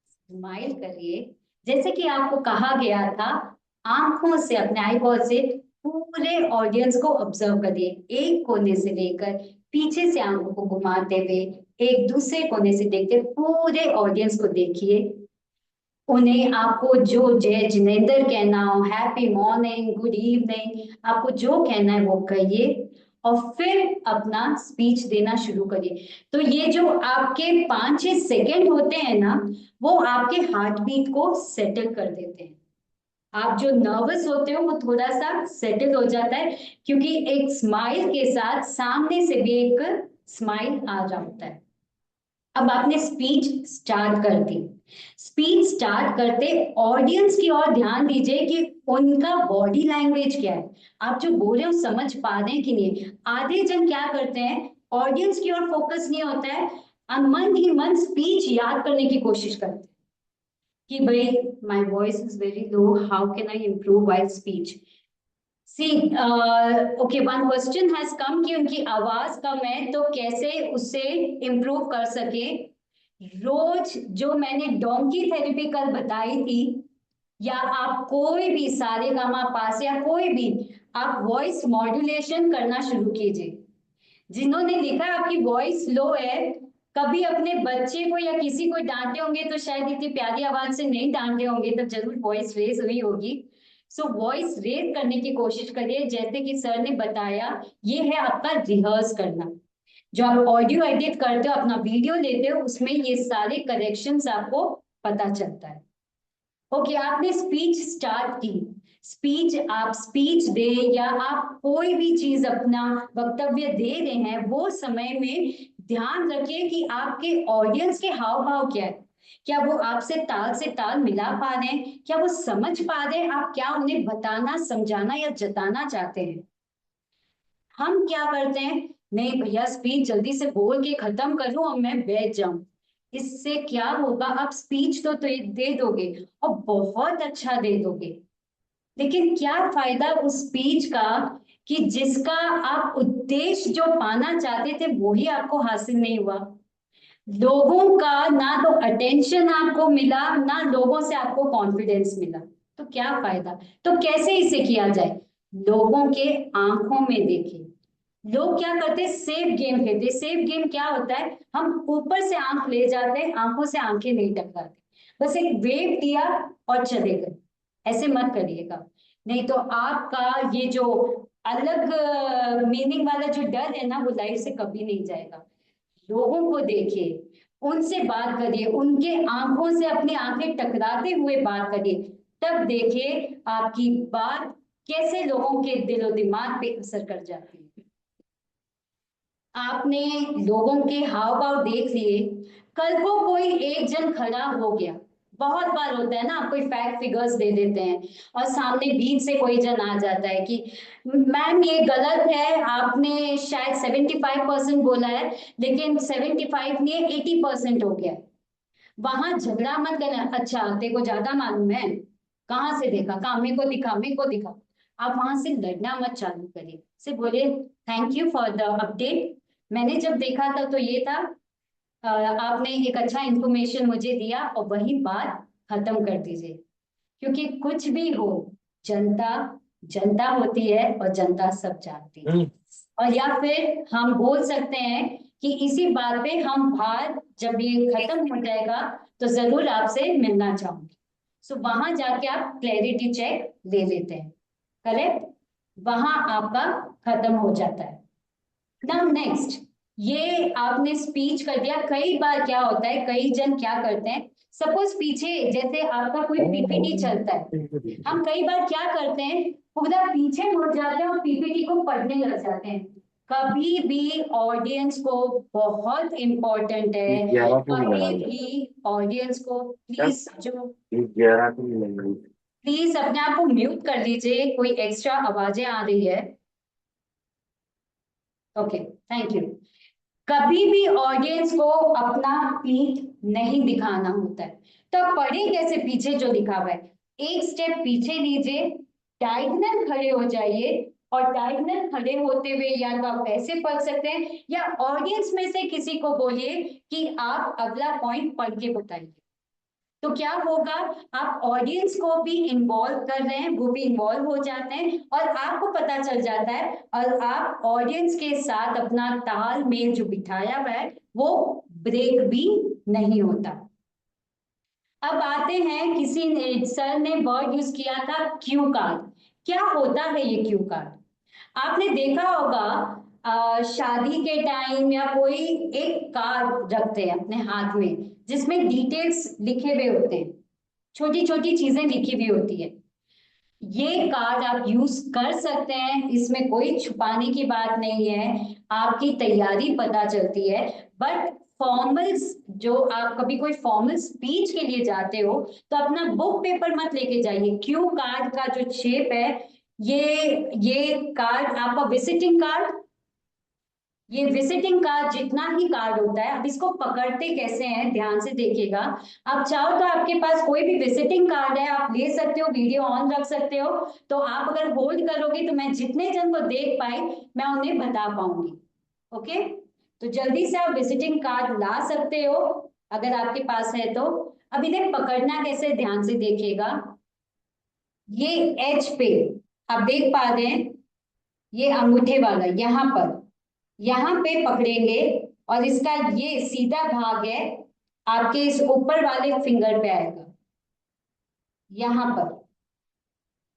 स्माइल करिए, जैसे कि आपको कहा गया था, आंखों से अपने आई बॉल से पूरे ऑडियंस को ऑब्जर्व करिए, एक कोने से लेकर पीछे से आंखों को घुमाते हुए एक दूसरे कोने से देखते पूरे ऑडियंस को देखिए। उन्हें आपको जो जय जिनेंद्र कहना हो, हैप्पी मॉर्निंग, गुड इवनिंग, आपको जो कहना है वो कहिए और फिर अपना स्पीच देना शुरू करिए। तो ये जो आपके 5-6 सेकंड होते हैं ना, वो आपके हार्ट बीट को सेटल कर देते हैं। आप जो नर्वस होते हो वो थोड़ा सा सेटल हो जाता है, क्योंकि एक स्माइल के साथ सामने से भी एक स्माइल आ रहा होता है। अब आपने स्पीच स्टार्ट कर दी। स्पीच स्टार्ट करते ऑडियंस की ओर ध्यान दीजिए कि उनका बॉडी लैंग्वेज क्या है, आप जो बोल रहे हो समझ पा रहे हैं कि नहीं। आधे जन क्या करते हैं, ऑडियंस की ओर फोकस नहीं होता है, मन ही मन स्पीच याद करने की कोशिश करते हैं कि भाई my voice is very low, how can I improve while speech. See okay, one question has come कि उनकी आवाज कम है तो कैसे उसे इम्प्रूव कर सके। रोज जो मैंने डोंकी थेरेपी कल बताई थी, या आप कोई भी सारेगामा पास या कोई भी आप वॉइस मॉड्यूलेशन करना शुरू कीजिए। जिन्होंने लिखा है आपकी वॉइस लो है, कभी अपने बच्चे को या किसी को डांटे होंगे तो शायद इतनी प्यारी आवाज से नहीं डांटे होंगे, तब जरूर वॉइस रेज हुई होगी। सो वॉइस रेज करने की कोशिश करिए, जैसे कि सर ने बताया, ये है आपका रिहर्स करना। जो आप ऑडियो एडिट करते हो, अपना वीडियो लेते हो, उसमें ये सारे करेक्शंस आपको पता चलता है। ओके, आपने स्पीच स्टार्ट की। स्पीच आप स्पीच दे या आप कोई भी चीज अपना वक्तव्य दे रहे हैं, वो समय में ध्यान रखिए कि आपके ऑडियंस के हाव भाव क्या है। क्या वो आपसे ताल मिला पा रहे हैं, क्या वो समझ पा रहे हैं आप क्या उन्हें बताना, समझाना या जताना चाहते हैं। हम क्या करते हैं, नहीं भैया स्पीच जल्दी से बोल के खत्म कर लूं और मैं बैठ जाऊं। इससे क्या होगा, आप स्पीच तो दे दोगे और बहुत अच्छा दे दोगे, लेकिन क्या फायदा उस स्पीच का कि जिसका आप उद्देश्य जो पाना चाहते थे वही आपको हासिल नहीं हुआ। लोगों का ना तो अटेंशन आपको मिला, ना लोगों से आपको कॉन्फिडेंस मिला, तो क्या फायदा। तो कैसे इसे किया जाए, लोगों के आंखों में देखिए। लोग क्या करते हैं, सेफ गेम खेलते हैं। सेफ गेम क्या होता है, हम ऊपर से आंख ले जाते हैं, आंखों से आंखें नहीं टकराते, बस एक वेव दिया और चले गए। ऐसे मत करिएगा, नहीं तो आपका ये जो अलग मीनिंग वाला जो डर है ना, वो लाइफ से कभी नहीं जाएगा। लोगों को देखिए, उनसे बात करिए, उनके आंखों से अपनी आंखें टकराते हुए बात करिए, तब देखिए आपकी बात कैसे लोगों के दिलो दिमाग पे असर कर जाती है। आपने लोगों के हाव भाव देख लिए। कल को कोई एक जन खड़ा हो गया, बहुत बार होता है ना, आप कोई फैक्ट फिगर्स दे देते हैं और सामने बीच से कोई जन आ जाता है कि मैम ये गलत है, आपने शायद 75% बोला है, लेकिन 75 नहीं 80% हो गया। वहां झगड़ा मत करना, अच्छा तेरे को ज्यादा मालूम है, कहाँ से देखा, कहाँ, मेरे को दिखा। आप वहां से लड़ना मत चालू करिए, सिर्फ बोलिए thank you for the update, मैंने जब देखा था तो ये था, आपने एक अच्छा इंफॉर्मेशन मुझे दिया, और वही बात खत्म कर दीजिए। क्योंकि कुछ भी हो, जनता जनता होती है और जनता सब जानती है। और या फिर हम बोल सकते हैं कि इसी बात पे हम बाहर जब ये खत्म हो जाएगा तो जरूर आपसे मिलना चाहूंगी। सो वहां जाके आप क्लैरिटी चेक ले लेते हैं, करेक्ट, वहां आपका खत्म हो जाता है। नाउ नेक्स्ट, ये आपने स्पीच कर दिया। कई बार क्या होता है, कई जन क्या करते हैं, सपोज पीछे जैसे आपका कोई पीपीटी चलता है, हम कई बार क्या करते हैं, पूरा पीछे मुड़ जाते हैं और पीपीटी को पढ़ने लग जाते हैं। कभी भी ऑडियंस को, बहुत इंपॉर्टेंट है, कभी भी ऑडियंस को प्लीज जो प्लीज अपने आप को म्यूट कर लीजिए, कोई एक्स्ट्रा आवाजें आ रही है। Okay, thank you. कभी भी ऑडियंस को अपना पीठ नहीं दिखाना होता है, तो आप पढ़े कैसे पीछे जो लिखा हुआ है। एक स्टेप पीछे लीजिए, डायगोनल खड़े हो जाइए, और डायगोनल खड़े होते हुए या तो आप ऐसे पढ़ सकते हैं, या ऑडियंस में से किसी को बोलिए कि आप अगला पॉइंट पढ़ के बताइए। तो क्या होगा, आप ऑडियंस को भी इन्वॉल्व कर रहे हैं, वो भी इन्वॉल्व हो जाते हैं, और आपको पता चल जाता है, और आप ऑडियंस के साथ अपना तालमेल जो बिठाया हुआ है वो ब्रेक भी नहीं होता। अब आते हैं, किसी ने, सर ने वर्ड यूज किया था क्यू कार्ड। क्या होता है ये क्यू कार्ड? आपने देखा होगा, शादी के टाइम या कोई एक कार्ड रखते हैं अपने हाथ में, जिसमें डिटेल्स लिखे हुए होते हैं, छोटी छोटी चीजें लिखी हुई होती है। ये कार्ड आप यूज कर सकते हैं, इसमें कोई छुपाने की बात नहीं है, आपकी तैयारी पता चलती है। बट फॉर्मल्स, जो आप कभी कोई फॉर्मल स्पीच के लिए जाते हो, तो अपना बुक पेपर मत लेके जाइए। क्यू कार्ड का जो शेप है, ये कार्ड आपका विजिटिंग कार्ड, ये विजिटिंग कार्ड जितना ही कार्ड होता है। अब इसको पकड़ते कैसे हैं, ध्यान से देखिएगा। आप चाहो तो आपके पास कोई भी विजिटिंग कार्ड है, आप ले सकते हो, वीडियो ऑन रख सकते हो। तो आप अगर होल्ड करोगे तो मैं जितने जन को देख पाई मैं उन्हें बता पाऊंगी। ओके, तो जल्दी से आप विजिटिंग कार्ड ला सकते हो अगर आपके पास है तो। अब इन्हें पकड़ना कैसे, ध्यान से देखिएगा। ये एज पे आप देख पा रहे हैं, ये अंगूठे वाला यहाँ पे पकड़ेंगे, और इसका ये सीधा भाग है आपके इस ऊपर वाले फिंगर पे आएगा, यहाँ पर।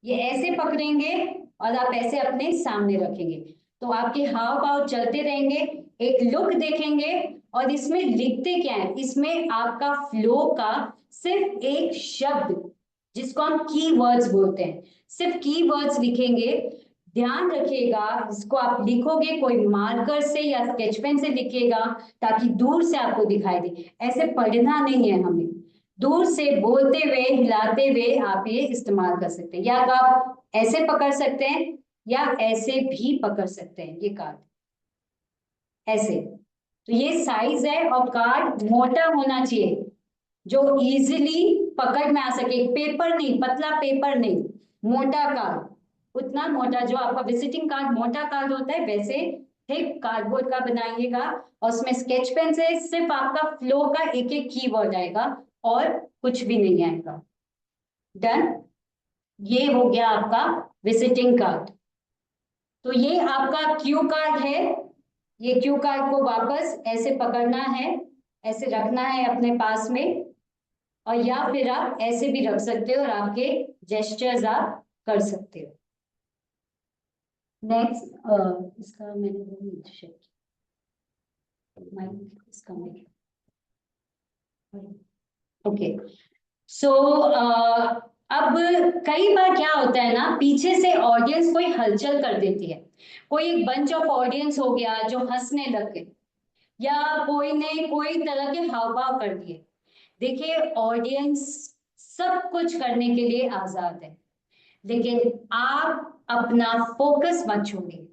ये ऐसे पकड़ेंगे और आप ऐसे अपने सामने रखेंगे, तो आपके हाव भाव चलते रहेंगे, एक लुक देखेंगे। और इसमें लिखते क्या है, इसमें आपका फ्लो का सिर्फ एक शब्द, जिसको हम की वर्ड्स बोलते हैं, सिर्फ की वर्ड्स लिखेंगे। ध्यान रखिएगा, इसको आप लिखोगे कोई मार्कर से या स्केच पेन से लिखिएगा, ताकि दूर से आपको दिखाई दे। ऐसे पढ़ना नहीं है हमें, दूर से बोलते हुए हिलाते हुए आप ये इस्तेमाल कर सकते हैं। या तो आप ऐसे पकड़ सकते हैं, या ऐसे भी पकड़ सकते हैं ये कार्ड, ऐसे। तो ये साइज है, और कार्ड मोटा होना चाहिए जो इजीली पकड़ में आ सके। पेपर नहीं, पतला पेपर नहीं, मोटा कार्ड, उतना मोटा जो आपका विजिटिंग कार्ड मोटा कार्ड होता है, वैसे थिक कार्डबोर्ड का बनाइएगा। और उसमें स्केच पेन से सिर्फ आपका फ्लो का एक एक कीवर्ड आएगा, और कुछ भी नहीं आएगा। डन, ये हो गया आपका विजिटिंग कार्ड। तो ये आपका क्यू कार्ड है। ये क्यू कार्ड को वापस ऐसे पकड़ना है, ऐसे रखना है अपने पास में, और या फिर आप ऐसे भी रख सकते हो और आपके जेस्चर्स आप कर सकते हो। नेक्स्ट, इसका मैंने वो नहीं चेक किया, इसका ओके। सो अब कई बार क्या होता है ना, पीछे से ऑडियंस कोई हलचल कर देती है, कोई एक बंच ऑफ ऑडियंस हो गया जो हंसने लग गए, या कोई ने कोई तरह के हाव भाव कर दिए। देखिए, ऑडियंस सब कुछ करने के लिए आजाद है, लेकिन आप अपना फोकस मत छोड़िए।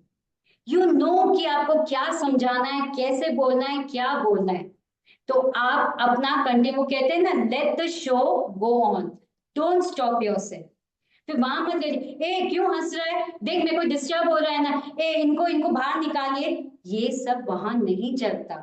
यू नो कि आपको क्या समझाना है, कैसे बोलना है, क्या बोलना है। तो आप अपना कंटिन्यू, कहते हैं ना, let the show go on, don't stop yourself. फिर वहां मत करिए, ए क्यों हंस रहा है, देख मेरे को डिस्टर्ब हो रहा है ना, ए इनको इनको बाहर निकालिए। ये सब वहां नहीं चलता,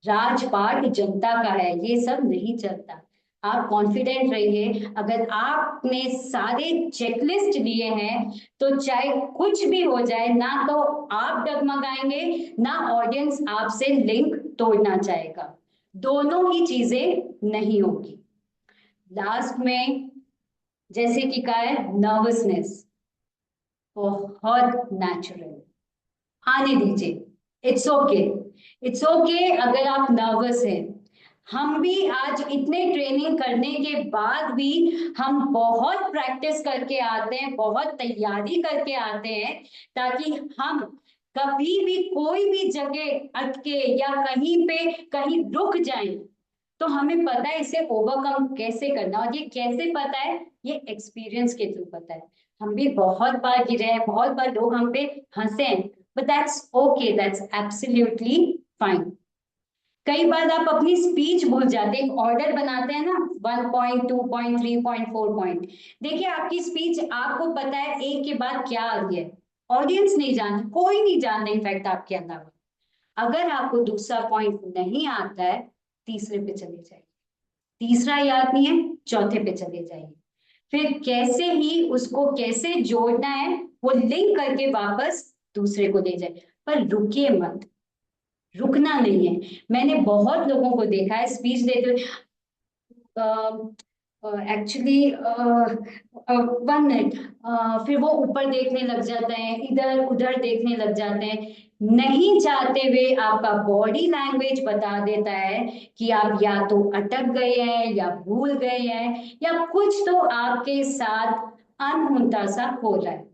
राजपाट जनता का है, ये सब नहीं चलता। आप कॉन्फिडेंट रहिए, अगर आपने सारे चेकलिस्ट लिए हैं तो चाहे कुछ भी हो जाए ना, तो आप डगमगाएंगे ना ऑडियंस आपसे लिंक तोड़ना चाहेगा, दोनों ही चीजें नहीं होगी। लास्ट में जैसे कि कहा है, नर्वसनेस बहुत नेचुरल, आने दीजिए, इट्स ओके, इट्स ओके अगर आप नर्वस हैं। हम भी आज इतने ट्रेनिंग करने के बाद भी हम बहुत प्रैक्टिस करके आते हैं, बहुत तैयारी करके आते हैं, ताकि हम कभी भी कोई भी जगह अटके या कहीं पे कहीं रुक जाएं, तो हमें पता है इसे ओवरकम कैसे करना। और ये कैसे पता है, ये एक्सपीरियंस के थ्रू पता है। हम भी बहुत बार गिरे हैं, बहुत बार लोग हम पे हंसे हैं, but that's okay, that's absolutely fine. कई बार आप अपनी स्पीच भूल जाते हैं, ऑर्डर बनाते हैं ना, 1 पॉइंट, 2 पॉइंट, 3 पॉइंट, 4 पॉइंट। देखिए आपकी स्पीच, आपको पता है एक के बाद क्या आ गया है, ऑडियंस नहीं जानती, कोई नहीं जानता इनफैक्ट आपके अलावा। अगर आपको दूसरा पॉइंट नहीं आता है, तीसरे पे चले जाइए, तीसरा याद नहीं है, चौथे पे चले जाइए, फिर कैसे ही उसको कैसे जोड़ना है वो लिंक करके वापस दूसरे को ले जाए, पर रुकिए मत, रुकना नहीं है। मैंने बहुत लोगों को देखा है स्पीच देते हुए, एक्चुअली 1 मिनट, फिर वो ऊपर देखने लग जाते हैं, इधर उधर देखने लग जाते हैं, नहीं चाहते हुए आपका बॉडी लैंग्वेज बता देता है कि आप या तो अटक गए हैं या भूल गए हैं या कुछ तो आपके साथ अनहोता सा हो रहा है।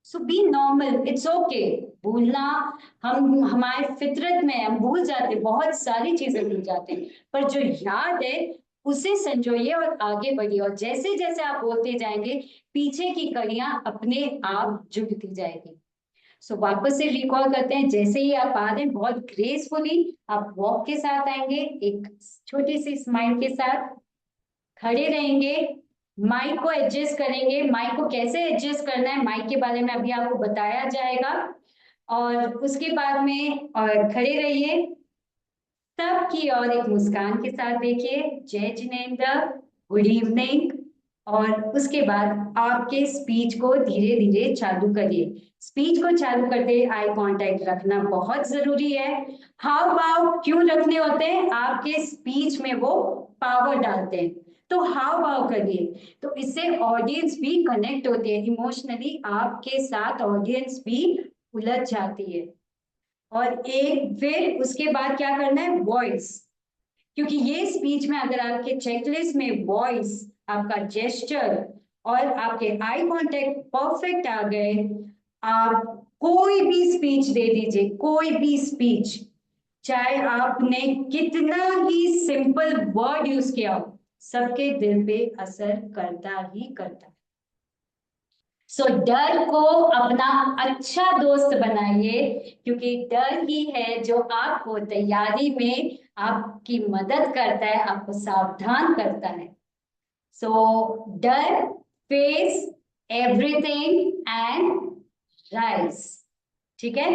सो बी नॉर्मल, इट्स ओके। भूलना हम हमारे फितरत में है, हम भूल जाते हैं, बहुत सारी चीजें भूल जाते हैं, पर जो याद है उसे संजोइए और आगे बढ़िए, और जैसे जैसे आप बोलते जाएंगे पीछे की कड़ियां अपने आप जुड़ती जाएगी। सो वापस से रिकॉल करते हैं, जैसे ही आप आ रहे हैं बहुत ग्रेसफुली आप वॉक के साथ आएंगे, एक छोटी सी स्माइल के साथ खड़े रहेंगे, माइक को एडजस्ट करेंगे। माइक को कैसे एडजस्ट करना है माइक के बारे में अभी आपको बताया जाएगा, और उसके बाद में और खड़े रहिए, सबकी और एक मुस्कान के साथ देखिए, जय जिनेंद्र, गुड इवनिंग, और उसके बाद आपके स्पीच को धीरे धीरे चालू करिए। स्पीच को चालू करते आई कांटेक्ट रखना बहुत जरूरी है। हाव भाव क्यों रखने होते हैं, आपके स्पीच में वो पावर डालते हैं, तो हाव भाव करिए, तो इससे ऑडियंस भी कनेक्ट होती है इमोशनली, आपके साथ ऑडियंस भी उलझ जाती है। और एक फिर उसके बाद क्या करना है, वॉइस, क्योंकि ये स्पीच में अगर आपके चेकलिस्ट में वॉइस, आपका जेस्चर और आपके आई कांटेक्ट परफेक्ट आ गए, आप कोई भी स्पीच दे दीजिए, कोई भी स्पीच, चाहे आपने कितना ही सिंपल वर्ड यूज किया हो, सबके दिल पे असर करता ही करता है। सो डर को अपना अच्छा दोस्त बनाइए, क्योंकि डर ही है जो आपको तैयारी में आपकी मदद करता है, आपको सावधान करता है। सो डर, फेस एवरीथिंग एंड राइज, ठीक है।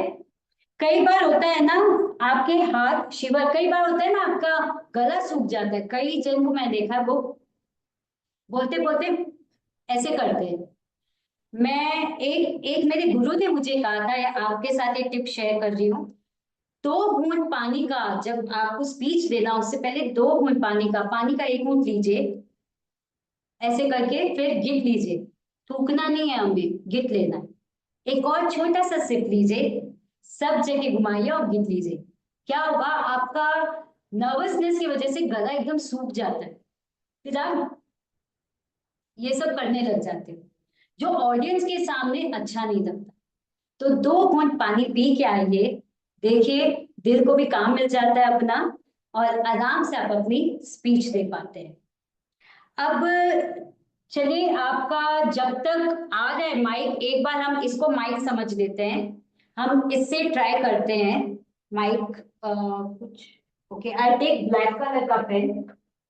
कई बार होता है ना आपके हाथ शिवर, कई बार होता है ना आपका गला सूख जाता है, कई जन को मैं देखा है वो बोलते बोलते ऐसे करते हैं। मैं एक एक मेरे गुरु ने मुझे कहा था, या आपके साथ एक टिप शेयर कर रही हूँ, 2 घूंट पानी का, जब आपको स्पीच देना उससे पहले 2 घूंट पानी का, पानी का 1 घूंट लीजिए, ऐसे करके फिर गिट लीजिए, थूकना नहीं है हमें, गिट लेना है। एक और छोटा सा सिप लीजिए, सब जगह घुमाइए और गिट लीजिए। क्या होगा, आपका नर्वसनेस की वजह से गला एकदम सूख जाता है, फिर आप ये सब करने लग जाते हो, जो ऑडियंस के सामने अच्छा नहीं लगता। तो 2 घूंट पानी पी के आइए, देखिए दिल को भी काम मिल जाता है अपना, और आराम से आप अपनी स्पीच दे पाते हैं। अब चलिए, आपका जब तक आ रहा है माइक, एक बार हम इसको माइक समझ लेते हैं, हम इससे ट्राई करते हैं माइक कुछ। Okay, I take black colour का पेन,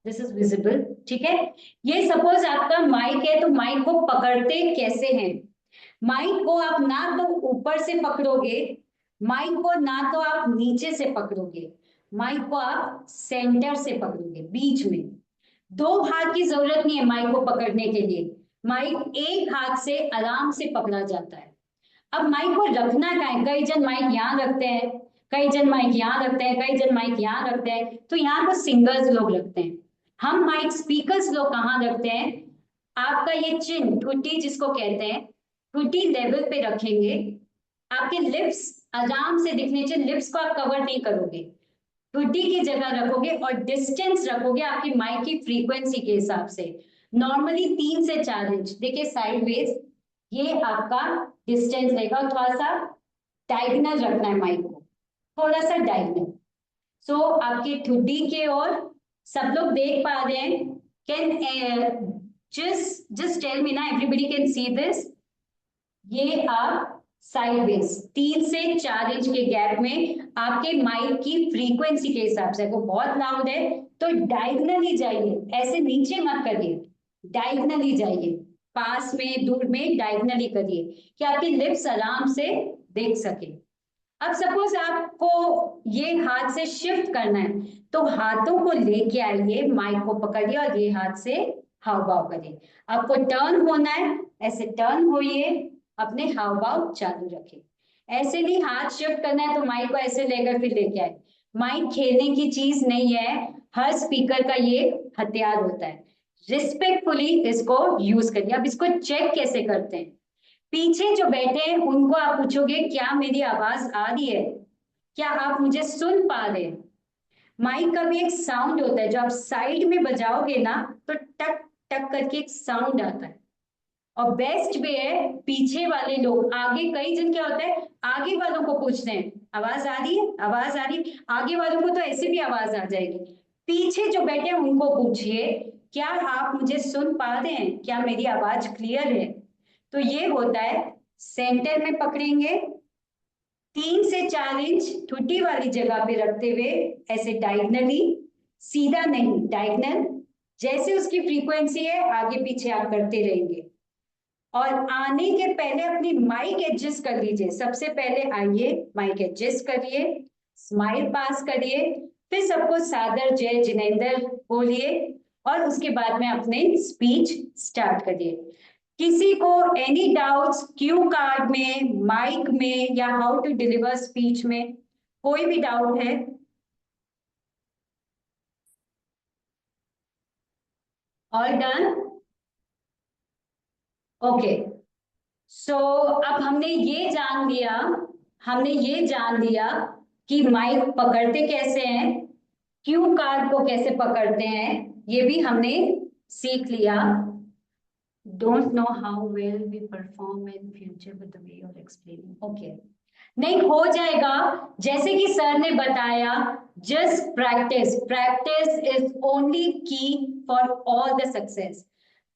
दिस इज विजिबल, ठीक है। ये सपोज आपका माइक है, तो माइक को पकड़ते कैसे हैं, माइक को आप ना तो ऊपर से पकड़ोगे, माइक को ना तो आप नीचे से पकड़ोगे, माइक को आप सेंटर से पकड़ोगे, बीच में। 2 हाथ की जरूरत नहीं है माइक को पकड़ने के लिए, माइक एक हाथ से आराम से पकड़ा जाता है। अब माइक को रखना कहाँ है, कई जन माइक यहाँ रखते हैं, कई जन माइक यहाँ रखते हैं, कई जन माइक यहाँ रखते हैं, तो यहाँ तो सिंगर्स लोग रखते हैं। हम माइक स्पीकर्स लोग कहाँ रखते हैं, आपका ये चिन, ठुड्डी जिसको कहते हैं, ठुड्डी लेवल पे रखेंगे, आपके लिप्स आराम से दिखने चाहिए, लिप्स को आप कवर नहीं करोगे, ठुड्डी की जगह रखोगे और डिस्टेंस रखोगे आपकी माइक की फ्रीक्वेंसी के हिसाब से, नॉर्मली 3 से 4 इंच, देखिए साइडवेज ये आपका डिस्टेंस रहेगा, और थोड़ा सा डायगोनल रखना है माइक को, थोड़ा सा डायगोनल। सो आपकी ठुड्डी के ओर सब लोग देख पा रहे हैं, कैन just tell me ना, everybody can see this. ये आप साइडवेज 3 से 4 इंच के गैप में आपके माइक की फ्रीक्वेंसी के हिसाब से, वो बहुत लाउड है तो डायगनली जाइए, ऐसे नीचे मत करिए, डायगनली जाइए, पास में दूर में डायगनली करिए कि आपकी लिप्स आराम से देख सके। अब सपोज आपको ये हाथ से शिफ्ट करना है तो हाथों को लेके आइए, माइक को पकड़िए और ये हाथ से हाव भाव करिए। आपको टर्न होना है, ऐसे टर्न होइए, अपने हाव भाव चालू रखें। ऐसे नहीं हाथ शिफ्ट करना है तो माइक को ऐसे लेकर फिर लेके आए। माइक खेलने की चीज नहीं है, हर स्पीकर का ये हथियार होता है। रिस्पेक्टफुली इसको यूज करिए। अब इसको चेक कैसे करते हैं? पीछे जो बैठे हैं उनको आप पूछोगे क्या मेरी आवाज आ रही है, क्या आप मुझे सुन पा रहे हैं? माइक का भी एक साउंड होता है, जो आप साइड में बजाओगे ना तो टक टक करके एक साउंड आता है। और बेस्ट वे है, पीछे वाले लोग, आगे कई जन क्या होता है, आगे वालों को पूछते हैं आवाज आ रही है, आवाज आ रही है, आगे वालों को तो ऐसे भी आवाज आ जाएगी। पीछे जो बैठे हैं उनको पूछिए क्या आप मुझे सुन पा रहे हैं, क्या मेरी आवाज क्लियर है? तो ये होता है, सेंटर में पकड़ेंगे, 3 से 4 इंच ठुड्डी वाली जगह पे रखते हुए ऐसे डायगनली, सीधा नहीं डायगनल, जैसे उसकी फ्रीक्वेंसी है आगे पीछे आप करते रहेंगे। और आने के पहले अपनी माइक एडजस्ट कर लीजिए। सबसे पहले आइए, माइक एडजस्ट करिए, स्माइल पास करिए, फिर सबको सादर जय जिनेंद्र बोलिए और उसके बाद में अपने स्पीच स्टार्ट करिए। किसी को एनी डाउट्स क्यू कार्ड में, माइक में या हाउ टू डिलीवर स्पीच में, कोई भी डाउट है? All done? ओके, सो अब हमने ये जान लिया कि माइक पकड़ते कैसे हैं, क्यू कार्ड को कैसे पकड़ते हैं, ये भी हमने सीख लिया। Don't know how well we perform in future with the way you are explaining. Okay, नहीं हो जाएगा, जैसे कि सर ने बताया, just practice, practice is only key for all the success.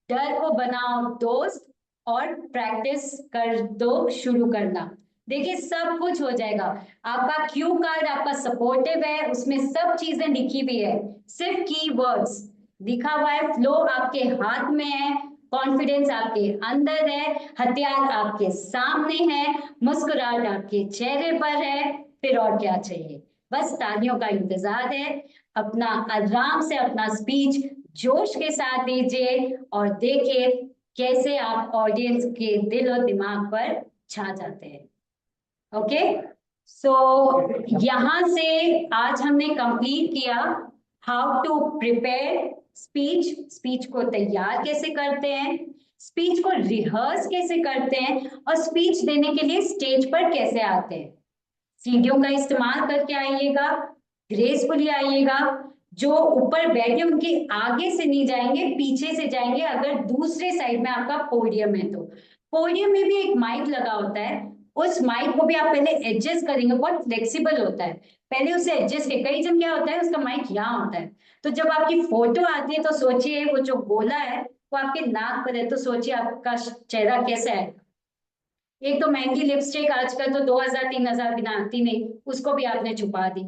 डर को बनाओ दोस्त और प्रैक्टिस कर दो, शुरू करना, देखिए सब कुछ हो जाएगा। आपका क्यू कार्ड आपका सपोर्टिव है, उसमें सब चीजें लिखी हुई है, सिर्फ कीवर्ड्स लिखा हुआ है, फ्लो आपके हाथ में है, कॉन्फिडेंस आपके अंदर है, हथियार आपके सामने है, मुस्कुराहट आपके चेहरे पर है, फिर और क्या चाहिए? बस तालियों का इंतजार है। अपना आराम से अपना स्पीच जोश के साथ दीजिए और देखिए कैसे आप ऑडियंस के दिल और दिमाग पर छा जाते हैं। ओके, सो यहां से आज हमने कंप्लीट किया how to prepare speech, speech को तैयार कैसे करते हैं, स्पीच को रिहर्स कैसे करते हैं और स्पीच देने के लिए स्टेज पर कैसे आते हैं। सीढ़ियों का इस्तेमाल करके आइएगा, ग्रेसफुली आइएगा, जो ऊपर बैठे उनके आगे से नहीं जाएंगे, पीछे से जाएंगे। अगर दूसरे साइड में आपका पोडियम है तो पोडियम में भी एक माइक लगा होता है, उस माइक को भी आप पहले एडजस्ट करेंगे, बहुत फ्लेक्सिबल होता है, पहले उसे एडजस्ट के, कई जन क्या होता है उसका माइक यहाँ होता है, तो जब आपकी फोटो आती है तो सोचिए वो जो गोला है वो आपके नाक पर है, तो सोचिए आपका चेहरा कैसा है। एक तो महंगी लिपस्टिक आजकल तो 2000-3000 बिना आती नहीं, उसको भी आपने छुपा दी।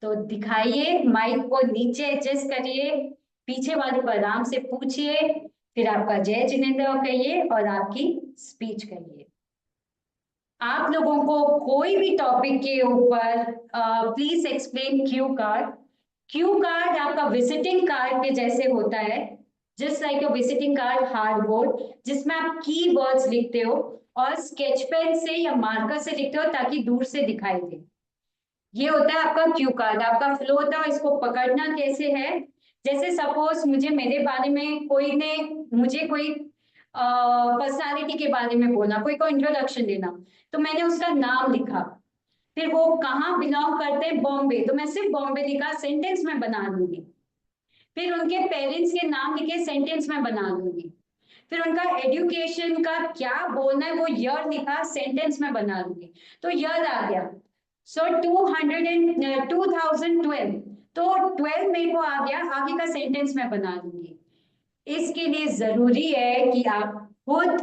तो दिखाइए, माइक को नीचे एडजस्ट करिए, पीछे वाले को आराम से पूछिए, फिर आपका जय जिनेंद्र कहिए और आपकी स्पीच कहिए। आप लोगों को कोई भी टॉपिक के ऊपर please explain Q card. Cue card आपका विजिटिंग कार्ड के जैसे होता है, जस्ट लाइक अ विजिटिंग कार्ड हार्डबोर्ड, जिसमें आप की वर्ड्स लिखते हो और स्केच पेन से या मार्कर से लिखते हो ताकि दूर से दिखाई दे। ये होता है आपका क्यू कार्ड। आपका फ्लो होता है, इसको पकड़ना कैसे है, जैसे सपोज मुझे मेरे बारे में कोई ने, मुझे कोई पर्सनालिटी के बारे में बोलना, कोई को इंट्रोडक्शन देना, तो मैंने उसका नाम लिखा, फिर वो कहाँ बिलोंग करते हैं, बॉम्बे, तो मैं सिर्फ बॉम्बे लिखा, सेंटेंस में बना लूंगी। फिर उनके पेरेंट्स के नाम लिखे, सेंटेंस में बना लूंगी। फिर उनका एजुकेशन का क्या बोलना है वो ईयर लिखा, सेंटेंस में बना लूंगी। तो ईयर आ गया, सो 2012, तो 12 मेरे को आ गया, आगे का सेंटेंस में बना लूंगी। इसके लिए जरूरी है कि आप खुद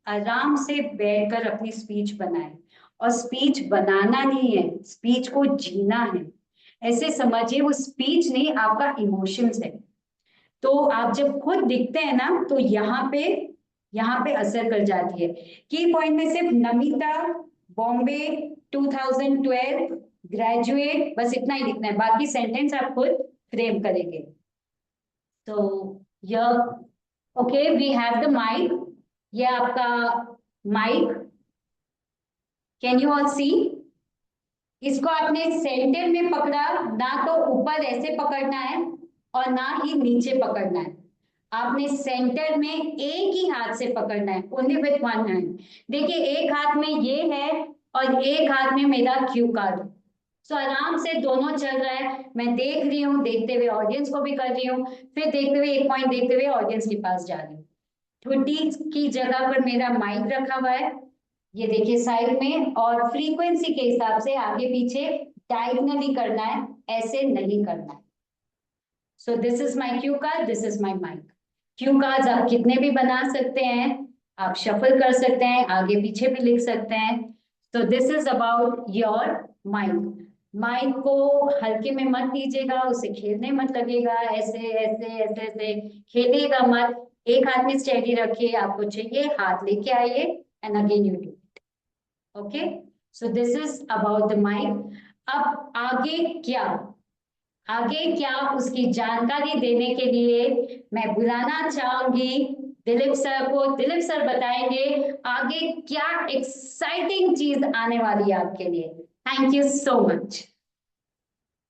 आराम से बैठकर अपनी स्पीच बनाएं। और स्पीच बनाना नहीं है, स्पीच को जीना है। ऐसे समझिए वो स्पीच नहीं, आपका इमोशंस है। तो आप जब खुद दिखते हैं ना, तो यहाँ पे असर कर जाती है। की पॉइंट में सिर्फ नमिता, बॉम्बे, 2012 ग्रेजुएट, बस इतना ही लिखना है, बाकी सेंटेंस आप खुद फ्रेम करेंगे। तो यह okay, we have the mic. ये आपका mic, can you all see? इसको आपने सेंटर में पकड़ा, ना तो ऊपर ऐसे पकड़ना है और ना ही नीचे पकड़ना है। आपने सेंटर में एक ही हाथ से पकड़ना है, ओनली विथ वन हैंड। देखिए, एक हाथ में ये है और एक हाथ में मेरा क्यू कार्ड। सो आराम से दोनों चल रहा है, मैं देख रही हूँ, देखते हुए ऑडियंस को भी कर रही हूँ, फिर देखते हुए एक पॉइंट देखते हुए ऑडियंस के पास जा रही हूँ। ठुड्डी की जगह पर मेरा माइक रखा हुआ है, ये देखिए साइड में, और फ्रीक्वेंसी के हिसाब से आगे पीछे डायगनली करना है, ऐसे नहीं करना है। So this is my cue card, this is my mic. Cue cards आप कितने भी बना सकते हैं, आप शफल कर सकते हैं, आगे पीछे भी लिख सकते हैं। तो this is about your mic. Mic को हल्के में मत लीजिएगा, उसे खेलने मत लगेगा, ऐसे ऐसे ऐसे ऐसे खेलिएगा मत। एक हाथ में स्टेडी रखिए, आपको चाहिए हाथ लेके आइए, and again you do. Okay, so this is about the mic. अब आगे क्या उसकी जानकारी देने के लिए मैं बुलाना चाहूंगी दिलीप सर को। दिलीप सर बताएंगे आगे क्या एक्साइटिंग चीज आने वाली है आपके लिए। Thank you so much.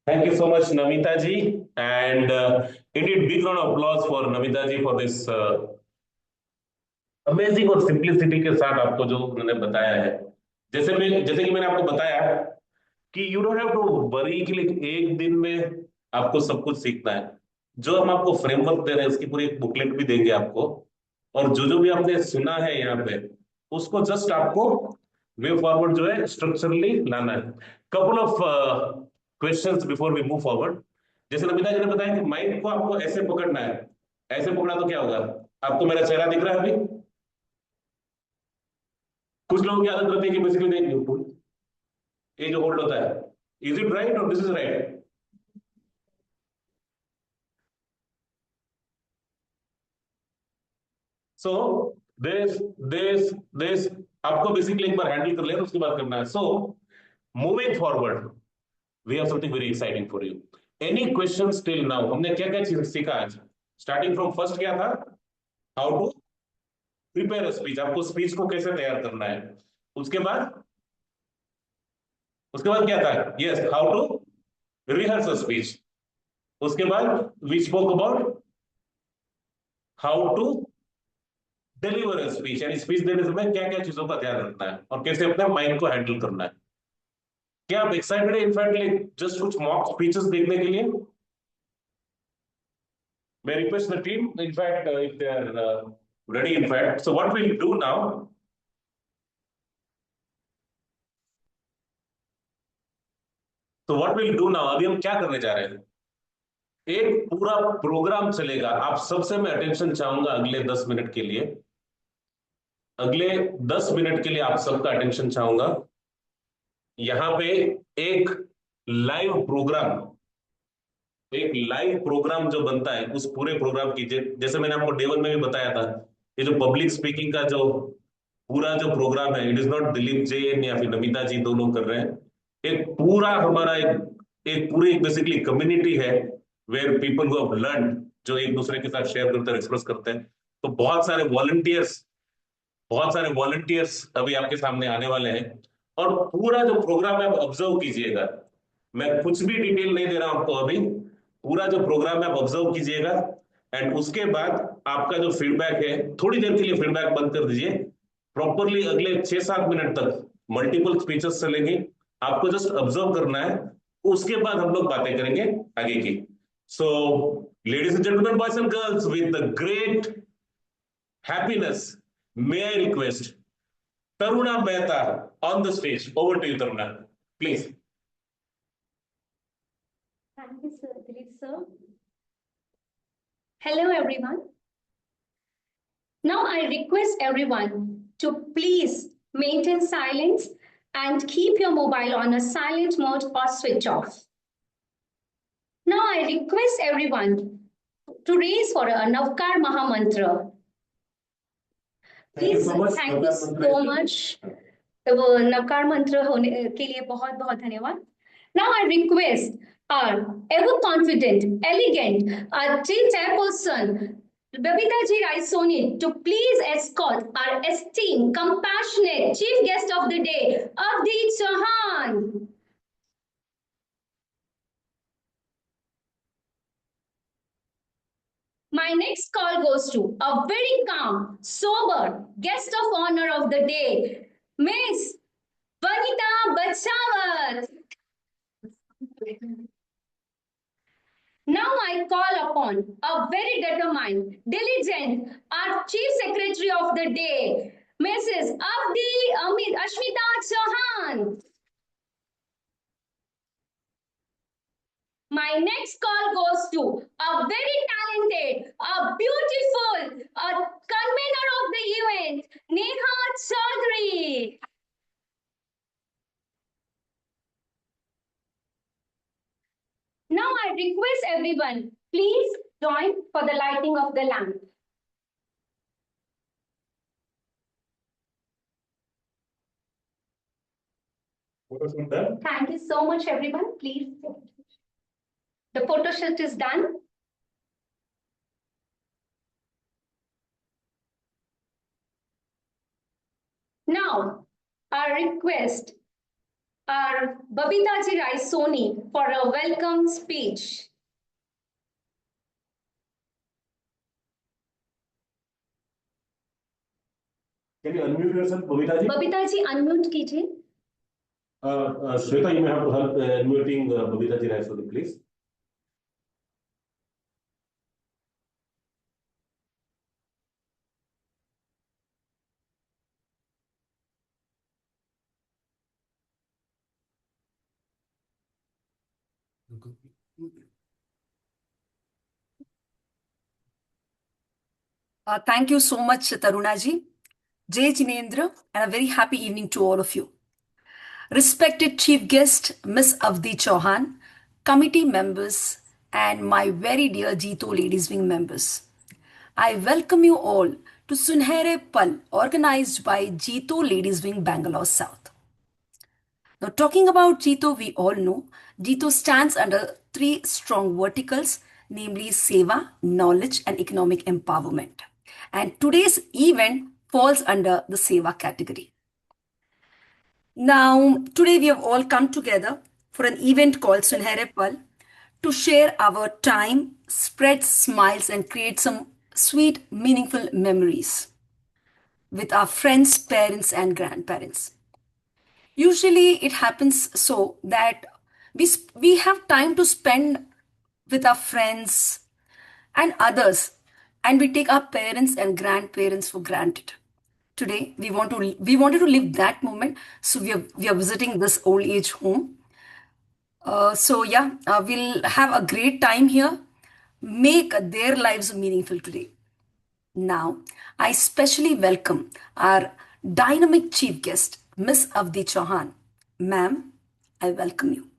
Thank you so much, Namita ji, and indeed, big round of applause for Namita ji for this amazing और सिंप्लिसिटी के साथ आपको जो उन्होंने बताया है। जैसे कि मैंने आपको बताया कि you don't have to worry कि एक दिन में आपको सब कुछ सीखना है। जो हम आपको फ्रेमवर्क दे रहे हैं उसकी पूरी एक बुकलेट भी देंगे आपको, और जो जो भी आपने सुना है यहाँ पे उसको जस्ट आपको वे फॉरवर्ड जो है स्ट्रक्चरली लाना है। Couple of questions before we move forward. जैसे नमिता जी ने बताया कि माइक को आपको ऐसे पकड़ना है, ऐसे पकड़ा तो क्या होगा? आपको मेरा चेहरा दिख रहा है अभी? कुछ लोगों की आदत रहती है कि बेसिकली देख, ये जो होल्ड होता है, इज इट राइट और this is right? So this आपको बेसिकली एक बार हैंडल कर लेना, उसके बाद करना है। So moving forward, we have something very exciting for you. Any questions till now? हमने क्या क्या चीज सीखा आज? स्टार्टिंग फ्रॉम फर्स्ट क्या था? How to prepare a speech, आपको स्पीच को कैसे तैयार करना है। उसके बाद क्या था? Yes, how to rehearse a speech. उसके बाद we spoke about how to deliver a speech, यानी स्पीच देने समय क्या क्या चीजों का ध्यान रखना है और कैसे अपने माइंड को हैंडल करना है। क्या आप एक्साइटेड है इनफैक्ट जस्ट कुछ मॉक स्पीचेस देखने के लिए? मैं request the team in fact if they are ready in fact, so what we'll do now, अभी हम क्या करने जा रहे हैं? एक पूरा प्रोग्राम चलेगा, आप सबसे मैं अटेंशन चाहूंगा अगले 10 मिनट के लिए। अगले 10 मिनट के लिए आप सबका अटेंशन चाहूंगा। यहाँ पे एक लाइव प्रोग्राम जो बनता है उस पूरे प्रोग्राम की, जैसे मैंने आपको डे 1 में भी बताया था, ये जो पब्लिक स्पीकिंग का जो पूरा जो प्रोग्राम है, it is not Dilip Jain या फिर नमिता जी दो लोग कर रहे हैं। एक पूरा हमारा एक पूरी बेसिकली कम्युनिटी है where people who have learn, जो एक दूसरे के साथ शेयर करते हैं, एक्सप्रेस करते हैं। तो बहुत सारे वॉलंटियर्स अभी आपके सामने आने वाले हैं, और पूरा जो प्रोग्राम है आप ऑब्जर्व कीजिएगा। मैं कुछ भी डिटेल नहीं दे रहा हूं आपको अभी, पूरा जो प्रोग्राम है आप ऑब्जर्व कीजिएगा। एंड उसके बाद आपका जो फीडबैक है, थोड़ी देर के लिए फीडबैक बंद कर दीजिए। प्रॉपरली अगले 6-7 मिनट तक मल्टीपल स्पीचेस चलेंगी, आपको जस्ट ऑब्जर्व करना है। उसके बाद हम लोग बातें करेंगे आगे की। So ladies and gentleman, boys and girls, with the great happiness, may I request Taruna Mehta on the stage. Over to you, Taruna, please. Thank you, sir. Dilip sir. Hello, everyone. Now I request everyone to please maintain silence and keep your mobile on a silent mode or switch off. Now I request everyone to raise for a Navkar Mahamantra. Thank you Please, so much. thank you so much. वो नवकार मंत्र होने के लिए बहुत बहुत धन्यवाद. Now I request our ever confident, elegant, our chief chairperson, Babita Ji Raisoni, to please escort our esteemed, compassionate chief guest of the day, Avdi Chauhan. My next call goes to a very calm, sober guest of honor of the day, Miss Vanita Bachawat. Now I call upon a very determined, diligent, our Chief Secretary of the day, Mrs. Ashmita Chauhan. My next call goes to a very talented, a beautiful, a convener of the event, Neha Chaudhary. Now I request everyone, please join for the lighting of the lamp. Thank you so much, everyone. Please. The photo shoot is done. Now, our request, our Babita Ji Raisoni for a welcome speech. Can you unmute yourself, Babita ji? Babita Ji, unmute कीजिए. Shweta, you may have to help unmuting Babita ji Raisoni, please. Thank you so much, Tarunaji, Jay Jinendra, and a very happy evening to all of you. Respected Chief Guest, Miss Avdi Chauhan, committee members, and my very dear Jito Ladies Wing members. I welcome you all to Sunhere Pal, organized by Jito Ladies Wing, Bangalore South. Now, talking about Jito, we all know Jito stands under three strong verticals, namely Seva, Knowledge, and Economic Empowerment. And today's event falls under the Seva category. Now, today we have all come together for an event called Sunhere Pal to share our time, spread smiles, and create some sweet, meaningful memories with our friends, parents, and grandparents. Usually, it happens so that we have time to spend with our friends and others, and we take our parents and grandparents for granted. Today, we wanted to live that moment, so we are visiting this old age home. We'll have a great time here. Make their lives meaningful today. Now, I specially welcome our dynamic chief guest, Miss Avdi Chauhan. Ma'am, I welcome you.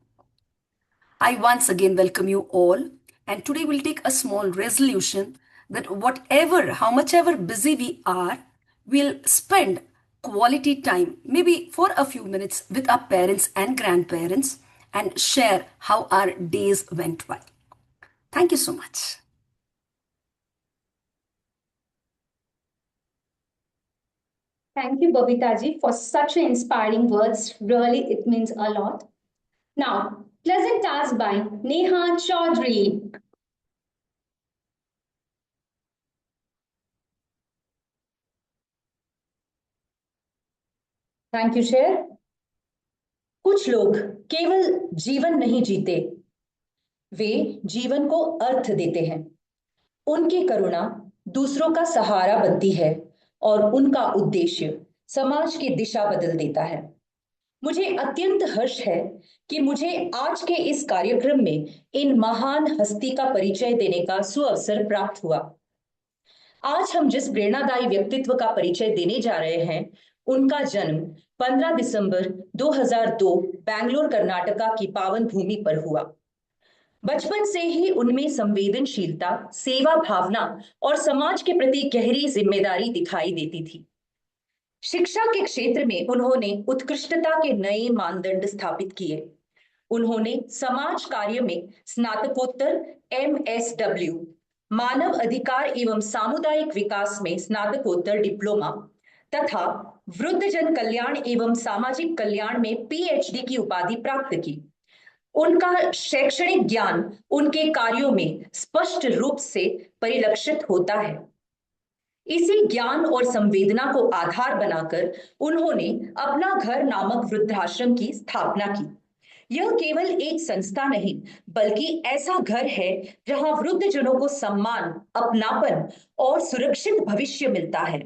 I once again welcome you all, and today we'll take a small resolution that how much ever busy we are, we'll spend quality time, maybe for a few minutes, with our parents and grandparents and share how our days went by. Thank you so much. Thank you, Babita Ji, for such inspiring words. Really, it means a lot. Now, pleasant task by Neha Chaudhary. Thank you share. कुछ लोग केवल जीवन नहीं जीते, वे जीवन को अर्थ देते हैं. उनकी करुणा दूसरों का सहारा बनती है और उनका उद्देश्य समाज की दिशा बदल देता है. मुझे अत्यंत हर्ष है कि मुझे आज के इस कार्यक्रम में इन महान हस्ती का परिचय देने का सुअवसर प्राप्त हुआ. आज हम जिस प्रेरणादायी व्यक्तित्व का परिचय देने जा रहे हैं, उनका जन्म 15 दिसंबर 2002 बैंगलोर कर्नाटका की पावन भूमि पर हुआ। बचपन से ही उनमें संवेदनशीलता, सेवा भावना और समाज के प्रति गहरी जिम्मेदारी दिखाई देती थी। शिक्षा के क्षेत्र में उन्होंने उत्कृष्टता के नए मानदंड स्थापित किए। उन्होंने समाज कार्य में स्नातकोत्तर MSW, मानव अधिकार एवं सामुदायिक विकास में स्नातकोत्तर डिप्लोमा तथा वृद्धजन कल्याण एवं सामाजिक कल्याण में PhD की उपाधि प्राप्त की। उनका शैक्षणिक ज्ञान उनके कार्यों में स्पष्ट रूप से परिलक्षित होता है। इसी ज्ञान और संवेदना को आधार बनाकर उन्होंने अपना घर नामक वृद्धाश्रम की स्थापना की। यह केवल एक संस्था नहीं, बल्कि ऐसा घर है जहां वृद्धजनों को सम्मान, अपनापन और सुरक्षित भविष्य मिलता है।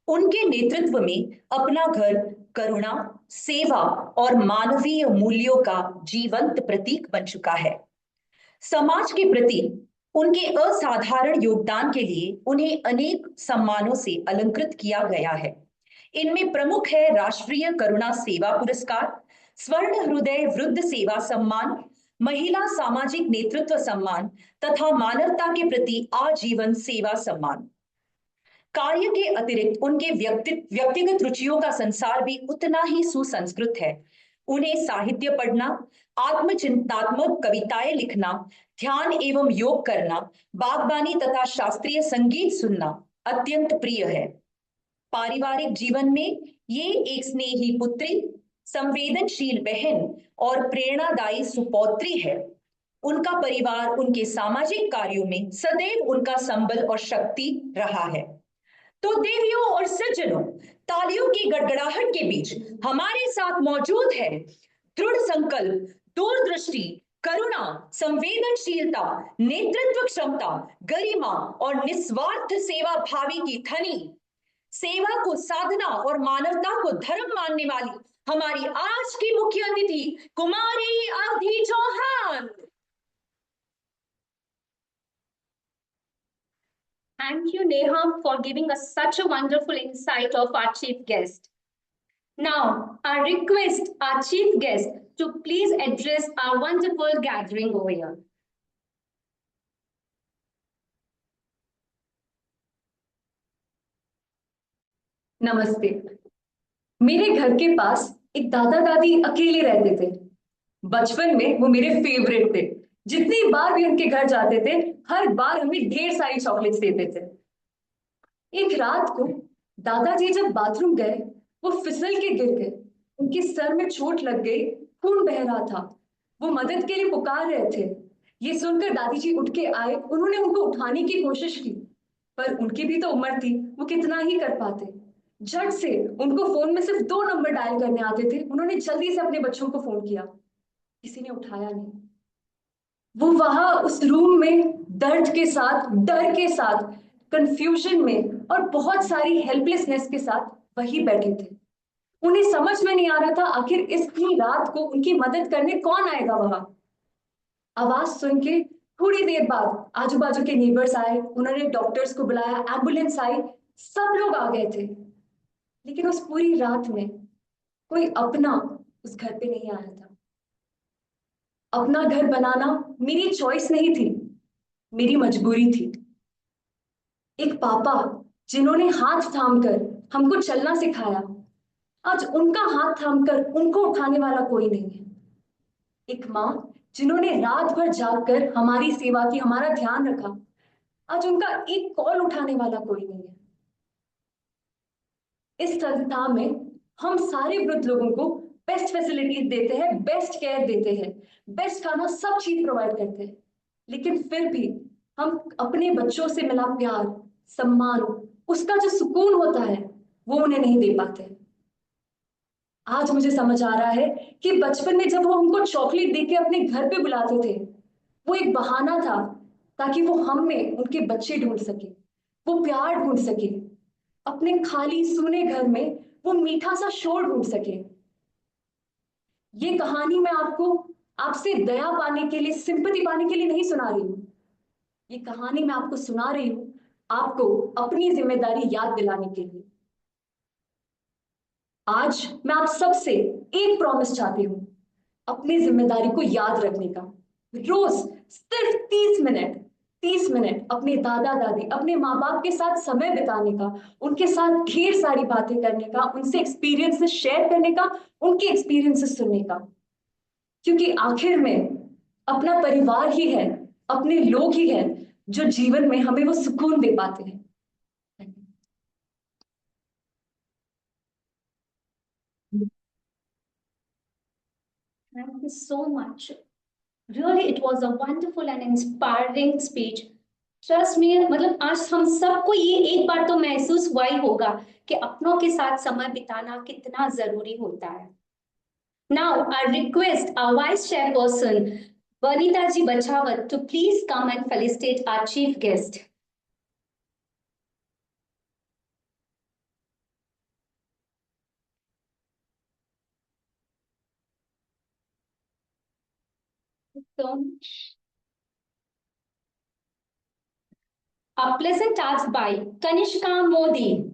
उनके नेतृत्व में अपना घर करुणा, सेवा और मानवीय मूल्यों का जीवंत प्रतीक बन चुका है। समाज के प्रति उनके असाधारण योगदान के लिए उन्हें अनेक सम्मानों से अलंकृत किया गया है। इनमें प्रमुख है राष्ट्रीय करुणा सेवा पुरस्कार, स्वर्ण हृदय वृद्ध सेवा सम्मान, महिला सामाजिक नेतृत्व सम्मान तथा मानवता के प्रति आजीवन सेवा सम्मान। कार्य के अतिरिक्त उनके व्यक्तिगत रुचियों का संसार भी उतना ही सुसंस्कृत है। उन्हें साहित्य पढ़ना, आत्मचिंतात्मक कविताएं लिखना, ध्यान एवं योग करना, बागवानी तथा शास्त्रीय संगीत सुनना अत्यंत प्रिय है। पारिवारिक जीवन में ये एक स्नेही पुत्री, संवेदनशील बहन और प्रेरणादायी सुपौत्री है। उनका परिवार उनके सामाजिक कार्यों में सदैव उनका संबल और शक्ति रहा है। तो देवियों और सज्जनों, तालियों की गड़गड़ाहट के बीच हमारे साथ मौजूद है दृढ़ संकल्प, दूरदृष्टि, करुणा, संवेदनशीलता, नेतृत्व क्षमता, गरिमा और निस्वार्थ सेवा भावी की धनी, सेवा को साधना और मानवता को धर्म मानने वाली हमारी आज की मुख्य अतिथि कुमारी अवधि Chauhan. Thank you, Neha, for giving us such a wonderful insight of our chief guest. Now, I request our chief guest to please address our wonderful gathering over here. नमस्ते। मेरे घर के पास एक दादा दादी अकेले रहते थे। बचपन में वो मेरे फेवरेट थे। जितनी बार भी उनके घर जाते थे, हर बार हमें ढेर सारी चॉकलेट्स देते थे। एक रात को दादाजी जब बाथरूम गए, वो फिसल के गिर गए। उनके सर में चोट लग गई, खून बह रहा था। वो मदद के लिए पुकार रहे थे। ये सुनकर दादी जी उठ के आए। उन्होंने उनको उठाने की कोशिश की, पर उनकी भी तो उम्र थी, वो कितना ही कर पाते। झट से उनको फोन में सिर्फ 2 नंबर डायल करने आते थे। उन्होंने जल्दी से अपने बच्चों को फोन किया, किसी ने उठाया नहीं। वो वहां उस रूम में दर्द के साथ, डर के साथ, कंफ्यूजन में और बहुत सारी हेल्पलेसनेस के साथ वही बैठे थे। उन्हें समझ में नहीं आ रहा था आखिर इतनी रात को उनकी मदद करने कौन आएगा वहां। आवाज सुन के थोड़ी देर बाद आजू बाजू के नेबर्स आए। उन्होंने डॉक्टर्स को बुलाया, एम्बुलेंस आई, सब लोग आ गए थे। लेकिन उस पूरी रात में कोई अपना उस घर पे नहीं आया था। अपना घर बनाना मेरी चॉइस नहीं थी, मेरी मजबूरी थी। एक पापा जिन्होंने हाथ थामकर हमको चलना सिखाया, आज उनका हाथ थामकर उनको उठाने वाला कोई नहीं है। एक माँ जिन्होंने रात भर जागकर हमारी सेवा की, हमारा ध्यान रखा, आज उनका एक कॉल उठाने वाला कोई नहीं है। इस संस्था में हम सारे वृद्ध लोगों को बेस्ट फैसिलिटीज देते हैं, बेस्ट केयर देते हैं, बेस्ट खाना, सब चीज प्रोवाइड करते हैं। लेकिन फिर भी हम अपने बच्चों से मिला प्यार, सम्मान, उसका जो सुकून होता है, वो उन्हें नहीं दे पाते। आज मुझे समझ आ रहा है कि बचपन में जब वो हमको चॉकलेट देके अपने घर पे बुलाते थे, वो एक बहाना था ताकि वो हम में उनके बच्चे ढूंढ सके, वो प्यार ढूंढ सके, अपने खाली सूने घर में वो मीठा सा शोर ढूंढ सके। ये कहानी मैं आपको आपसे दया पाने के लिए, सिंपैथी पाने के लिए नहीं सुना रही हूँ। ये कहानी मैं आपको सुना रही हूँ आपको अपनी जिम्मेदारी याद दिलाने के लिए। आज मैं आप सबसे एक प्रॉमिस चाहती हूँ, अपनी जिम्मेदारी को याद रखने का। रोज सिर्फ 30 मिनट अपने दादा दादी, अपने माँ बाप के साथ समय बिताने का, उनके साथ ढेर सारी बातें करने का, उनसे एक्सपीरियंसेस शेयर करने का, उनके एक्सपीरियंसेस सुनने का। क्योंकि आखिर में अपना परिवार ही है, अपने लोग ही है जो जीवन में हमें वो सुकून दे पाते हैं। Thank you so much. Really, it was a wonderful and inspiring speech. Trust me, मतलब आज हम सबको ये एक बार तो महसूस हुआ ही होगा कि अपनों के साथ समय बिताना कितना जरूरी होता है। Now, I request our Vice Chairperson, Vanita Ji Bachawat, to please come and felicitate our chief guest. So, a pleasant task by Kanishka Modi.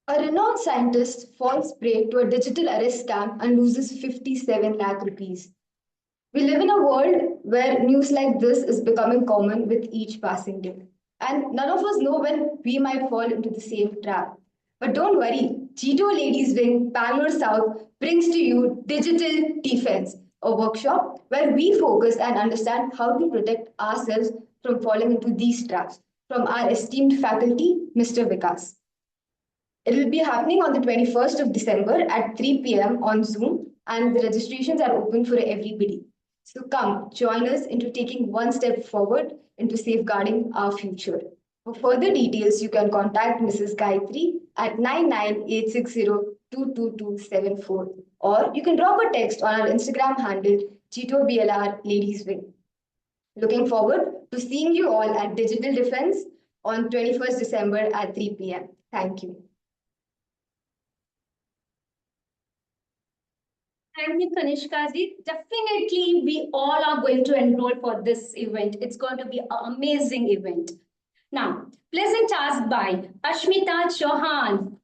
A renowned scientist falls prey to a digital arrest scam and loses 57 lakh rupees. We live in a world where news like this is becoming common with each passing day. And none of us know when we might fall into the same trap. But don't worry, G2 Ladies Wing Bangalore South brings to you Digital Defense, a workshop where we focus and understand how to protect ourselves from falling into these traps from our esteemed faculty, Mr. Vikas. It will be happening on the 21st of December at 3 p.m. on Zoom, and the registrations are open for everybody. So come, join us into taking one step forward into safeguarding our future. For further details, you can contact Mrs. Gayatri at 99860222274, or you can drop a text on our Instagram handle, G2BLR Ladies Wing. Looking forward to seeing you all at Digital Defense on 21st December at 3 p.m. Thank you. Thank you, Kanishka ji. Definitely, we all are going to enroll for this event. It's going to be an amazing event. Now, pleasant task by Ashmita Chauhan.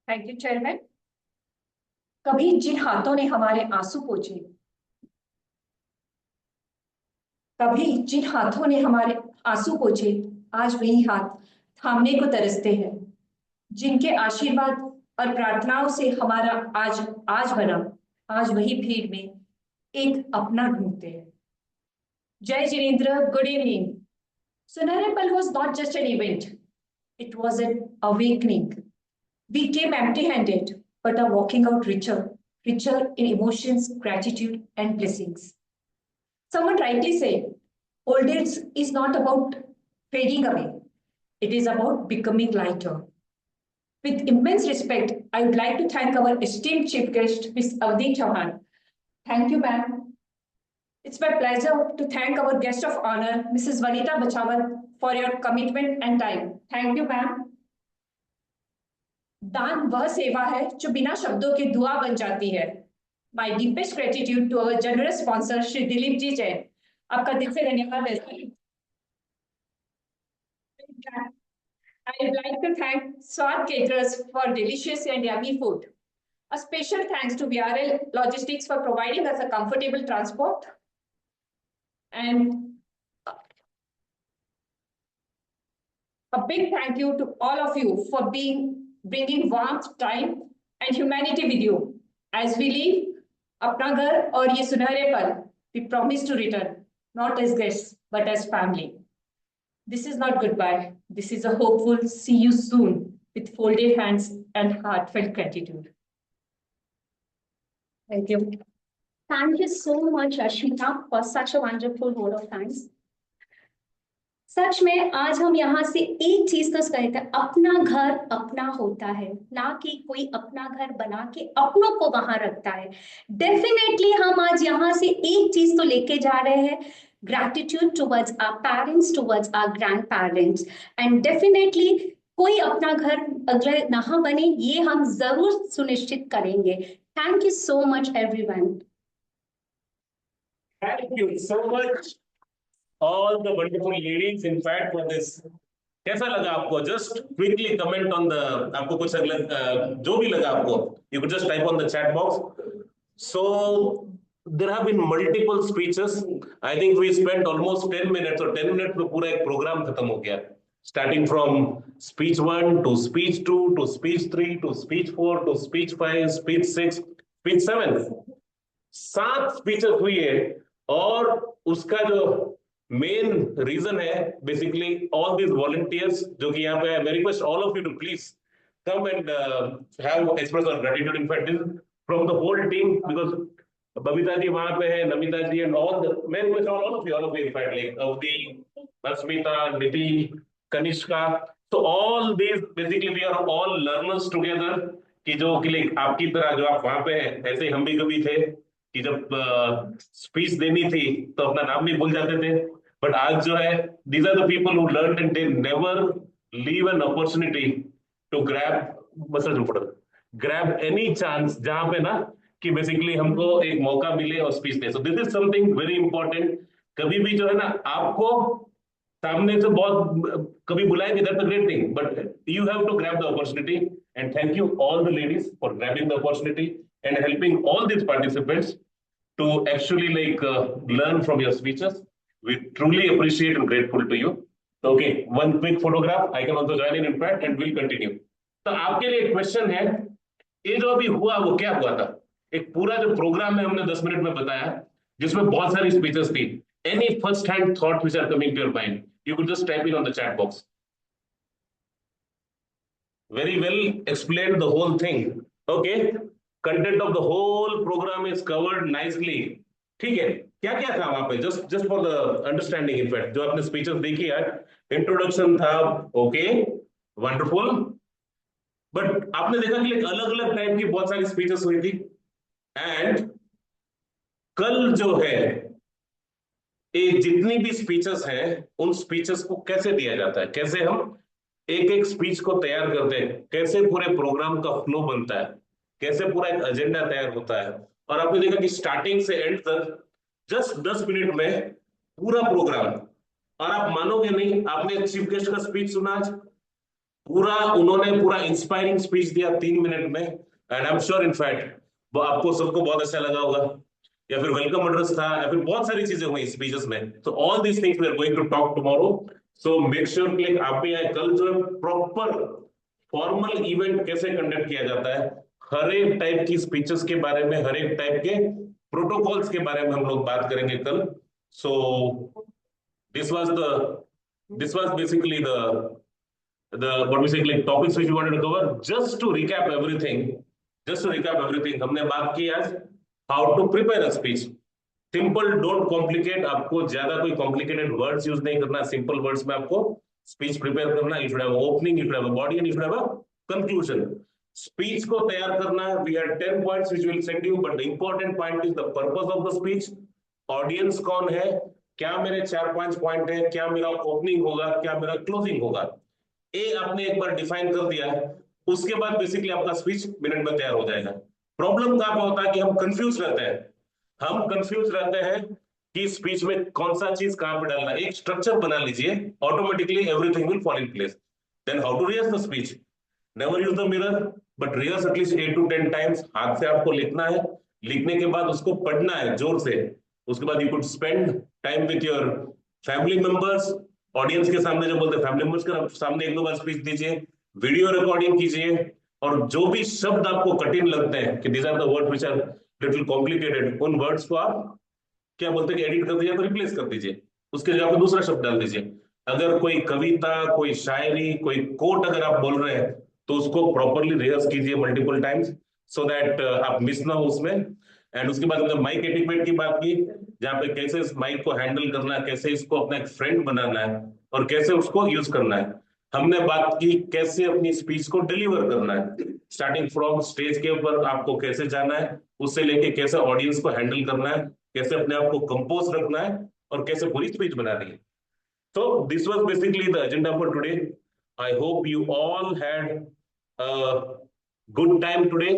Thank you chairman. कभी जिन हाथों ने हमारे आंसू पोंछे, आज वही हाथ थामने को तरसते हैं। जिनके आशीर्वाद और प्रार्थनाओं से हमारा आज बना, आज वही भीड़ में एक अपना ढूंढते हैं। जय जिनेंद्र, गुड इवनिंग। सुनहरे पल was not just an event, it was an awakening. We came empty-handed, but are walking out richer in emotions, gratitude, and blessings. Someone rightly said, old age is not about fading away. It is about becoming lighter. With immense respect, I would like to thank our esteemed chief guest, Ms. Avdi Chauhan. Thank you, ma'am. It's my pleasure to thank our guest of honor, Mrs. Vanita Bachawat, for your commitment and time. Thank you, ma'am. दान वह सेवा है जो बिना शब्दों के दुआ बन जाती है। My deepest gratitude to our generous sponsor, Shri Dilip ji Jain. आपका दिल से धन्यवाद है। I would like to thank Swat Caterers for delicious and yummy food. A special thanks to VRL Logistics for providing us a comfortable transport. And a big thank you to all of you for bringing warmth, time, and humanity with you. As we leave अपना घर और ये सुनहरे पल, we promise to return, not as guests, but as family. This is not goodbye. This is a hopeful see you soon with folded hands and heartfelt gratitude. Thank you. Thank you so much, Ashmita, for such a wonderful vote of thanks. सच में आज हम यहाँ से एक चीज तो कहे थे, अपना घर अपना होता है, ना कि कोई अपना घर बना के अपनों को वहां रखता है। डेफिनेटली हम आज यहाँ से एक चीज तो लेके जा रहे हैं, gratitude towards our parents, towards our grandparents, and definitely कोई अपना घर अगले ना बने, ये हम जरूर सुनिश्चित करेंगे। Thank you so much everyone. Thank you so much all the wonderful ladies in fact for this. कैसा लगा आपको? Just quickly comment on the, आपको कुछ जो भी लगा आपको, you could just type on the chat box. So there have been multiple speeches. I think we spent almost 10 minutes, और 10 मिनट में पूरा एक प्रोग्राम खत्म हो गया। Starting from speech 1 to speech 2 to speech 3 to speech 4 to speech 5 speech 6 speech 7, 7 speeches हुई है। और उसका जो मेन रीजन है बेसिकली ऑल दीज वॉलंटियर्स जो कि यहाँ पे है। मैं request all of you to please come and have express our gratitude in fact from the whole team, because Babita ji वहां पे है, नमिता जी and all the, मैं request all of you in fact, like Avdi, Asmita, Niti, Kanishka, so all these basically we are all learners together, कि जो कि like आपकी तरह जो आप वहां पे हैं, ऐसे हम भी कभी थे कि जब स्पीच देनी थी तो अपना नाम भी भूल जाते थे। बट आज जो है these are the people who learned and they never leave an opportunity to grab any chance जहां पे ना कि बेसिकली हमको एक मौका मिले और speech they. So this is something very important. कभी भी जो है ना आपको सामने से बहुत कभी बुलाएंगे, that's a great thing, but you have to grab the opportunity. And thank you all the ladies for grabbing the opportunity and helping all these participants to actually like learn from your speeches. We truly appreciate and grateful to you. Okay, one quick photograph. I can also join in fact and we'll continue. तो आपके लिए एक question है, ये जो अभी हुआ वो क्या हुआ था? एक पूरा जो प्रोग्राम है हमने 10 मिनट में बताया, जिसमें बहुत सारी स्पीचेस थी। Any first hand thought which are coming to your mind, you could just type in on the chat box. Very well explained the whole thing. Okay. Content of the whole program is covered nicely. ठीक है, क्या क्या था वहां पे? just for the understanding in fact, जो आपने speeches देखी यार, इंट्रोडक्शन था, ओके वंडरफुल, बट आपने देखा कि अलग अलग टाइप की बहुत सारी स्पीचेस हुई थी। एंड कल जो है ये जितनी भी स्पीचेस हैं उन स्पीचेस को कैसे दिया जाता है, कैसे हम एक एक स्पीच को तैयार करते हैं, कैसे पूरे प्रोग्राम का फ्लो बनता है, कैसे पूरा एक एजेंडा तैयार होता है। और आपने देखा कि स्टार्टिंग से एंड तक जस्ट 10 मिनट में पूरा प्रोग्राम। और आप मानोगे नहीं, आपने चीफ गेस्ट का स्पीच सुना आज, पूरा उन्होंने पूरा इंस्पायरिंग स्पीच दिया 3 मिनट में। And I am sure in fact वो आपको सबको बहुत अच्छा लगा होगा, या फिर वेलकम एड्रेस था, या फिर बहुत सारी चीजें हुई स्पीचेस में। तो all these things we are going to talk tomorrow. So make sure कि आप भी आए। कल जो है प्रॉपर फॉर्मल इवेंट कैसे कंडक्ट किया जाता है, हर एक टाइप की स्पीचेस के बारे में, हर एक टाइप के प्रोटोकॉल्स के बारे में हम लोग बात करेंगे कल। So this was basically the what we say like topics which we wanted to cover. Just to recap everything, हमने बात की आज how to prepare a speech. Simple, don't complicate. आपको ज्यादा कोई complicated words use नहीं करना, simple words में आपको speech prepare करना। You should have an opening, you should have a body, and you should have a conclusion. Speech को तैयार करना, we had 10 points which will send you, but the important point is the purpose of the speech. Audience कौन है, क्या मेरे 4-5 point है, क्या मेरा ओपनिंग होगा, क्या मेरा क्लोजिंग होगा, ये आपने एक बार डिफाइन कर दिया है, उसके बाद बेसिकली आपका स्पीच मिनट में तैयार हो जाएगा। प्रॉब्लम कहां पे होता है कि हम कंफ्यूज रहते हैं कि स्पीच में कौन सा चीज कहां पे डालना है। एक स्ट्रक्चर बना लीजिए, automatically everything will fall in place. Then how to rehearse the speech? Never use the mirror, but rehearse at least 8 to 10 times. हाथ से आपको लिखना है, लिखने के बाद उसको पढ़ना है जोर से। उसके बाद you could spend time with your family members, audience के सामने जो बोलते हैं फैमिली मेंबर्स के सामने 1-2 बार स्पीच दीजिए, वीडियो रिकॉर्डिंग कीजिए, और जो भी शब्द आपको कठिन लगते हैं कि these are the word which are little complicated, उन वर्ड्स को आप क्या बोलते हैं कि एडिट कर दीजिए, तो रिप्लेस कर दीजिए, उसके जगह पे दूसरा शब्द डाल दीजिए। अगर कोई कविता, कोई शायरी, कोई कोट अगर आप बोल रहे हैं तो उसको प्रॉपरली रिहर्स कीजिए मल्टीपल टाइम्स, सो दैट आप मिस ना हो उसमें। एंड उसके बाद हमने माइक एटिक्वेट की बात की, जहां पे कैसे इस माइक को हैंडल करना है, कैसे इसको अपना एक फ्रेंड बनाना है और कैसे उसको यूज करना है। हमने बात की कैसे अपनी स्पीच को डिलीवर करना है, स्टार्टिंग फ्रॉम स्टेज के ऊपर आपको कैसे जाना है, उससे लेके कैसे ऑडियंस को हैंडल करना है, कैसे अपने आप को कंपोज रखना है, और कैसे पूरी स्पीच बनानी है। So this was basically the agenda for today. I hope you all had a good time today.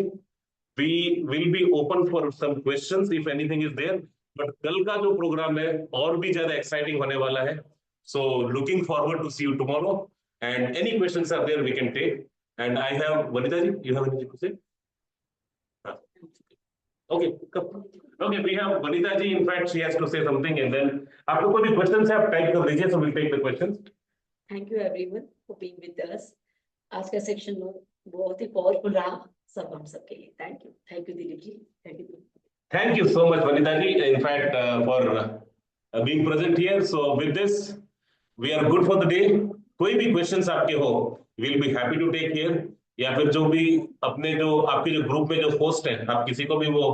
We will be open for some questions if anything is there. But कल का जो प्रोग्राम है और भी ज्यादा exciting होने वाला है. So looking forward to see you tomorrow. And any questions are there we can take. And I have Vanita ji, you have anything to say? Okay, come. Okay, we have Vanita ji. In fact, she has to say something, and then आपको कोई भी questions है आप type कर दीजिए, so we'll take the questions. Thank you everyone for being with us. आज का section बहुत ही पावरफुल रहा सब हम सबके लिए. Thank you Dilip ji. Thank you so much, Vanita ji. In fact, for being present here. So with this, we are good for the day. कोई भी questions आपके हो, we'll be happy to take here. या फिर जो भी अपने जो आपके जो ग्रुप में जो होस्ट है, आप किसी को भी वो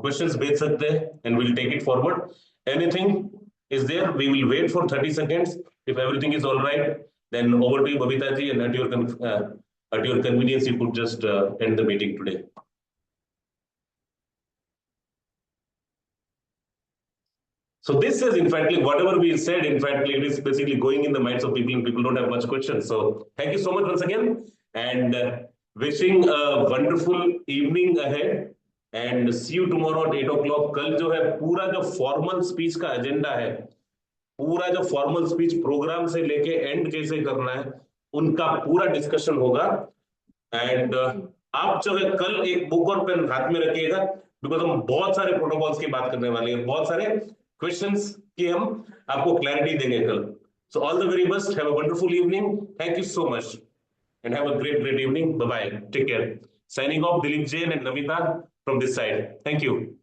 questions भेज सकते हैं, and we'll take it forward. Anything is there, we will wait for 30 seconds. If everything is all right, then over to you, Babita ji, and at your convenience, you could just end the meeting today. So this is, in fact, whatever we said, in fact, it is basically going in the minds of people, and people don't have much questions. So thank you so much once again, and wishing a wonderful evening ahead, and see you tomorrow at 8 o'clock. कल जो है पूरा जो formal speech का agenda है, पूरा जो formal speech program से लेके end कैसे करना है, उनका पूरा discussion होगा. And आप जो है कल एक बुक और पेन हाथ में रखिएगा, because हम बहुत सारे protocols की बात करने वाले हैं, बहुत सारे questions की हम आपको clarity देंगे कल. So all the very best. Have a wonderful evening. Thank you so much, and have a great evening. Bye bye. Take care. Signing off, Dilip Jain and Namita from this side. Thank you.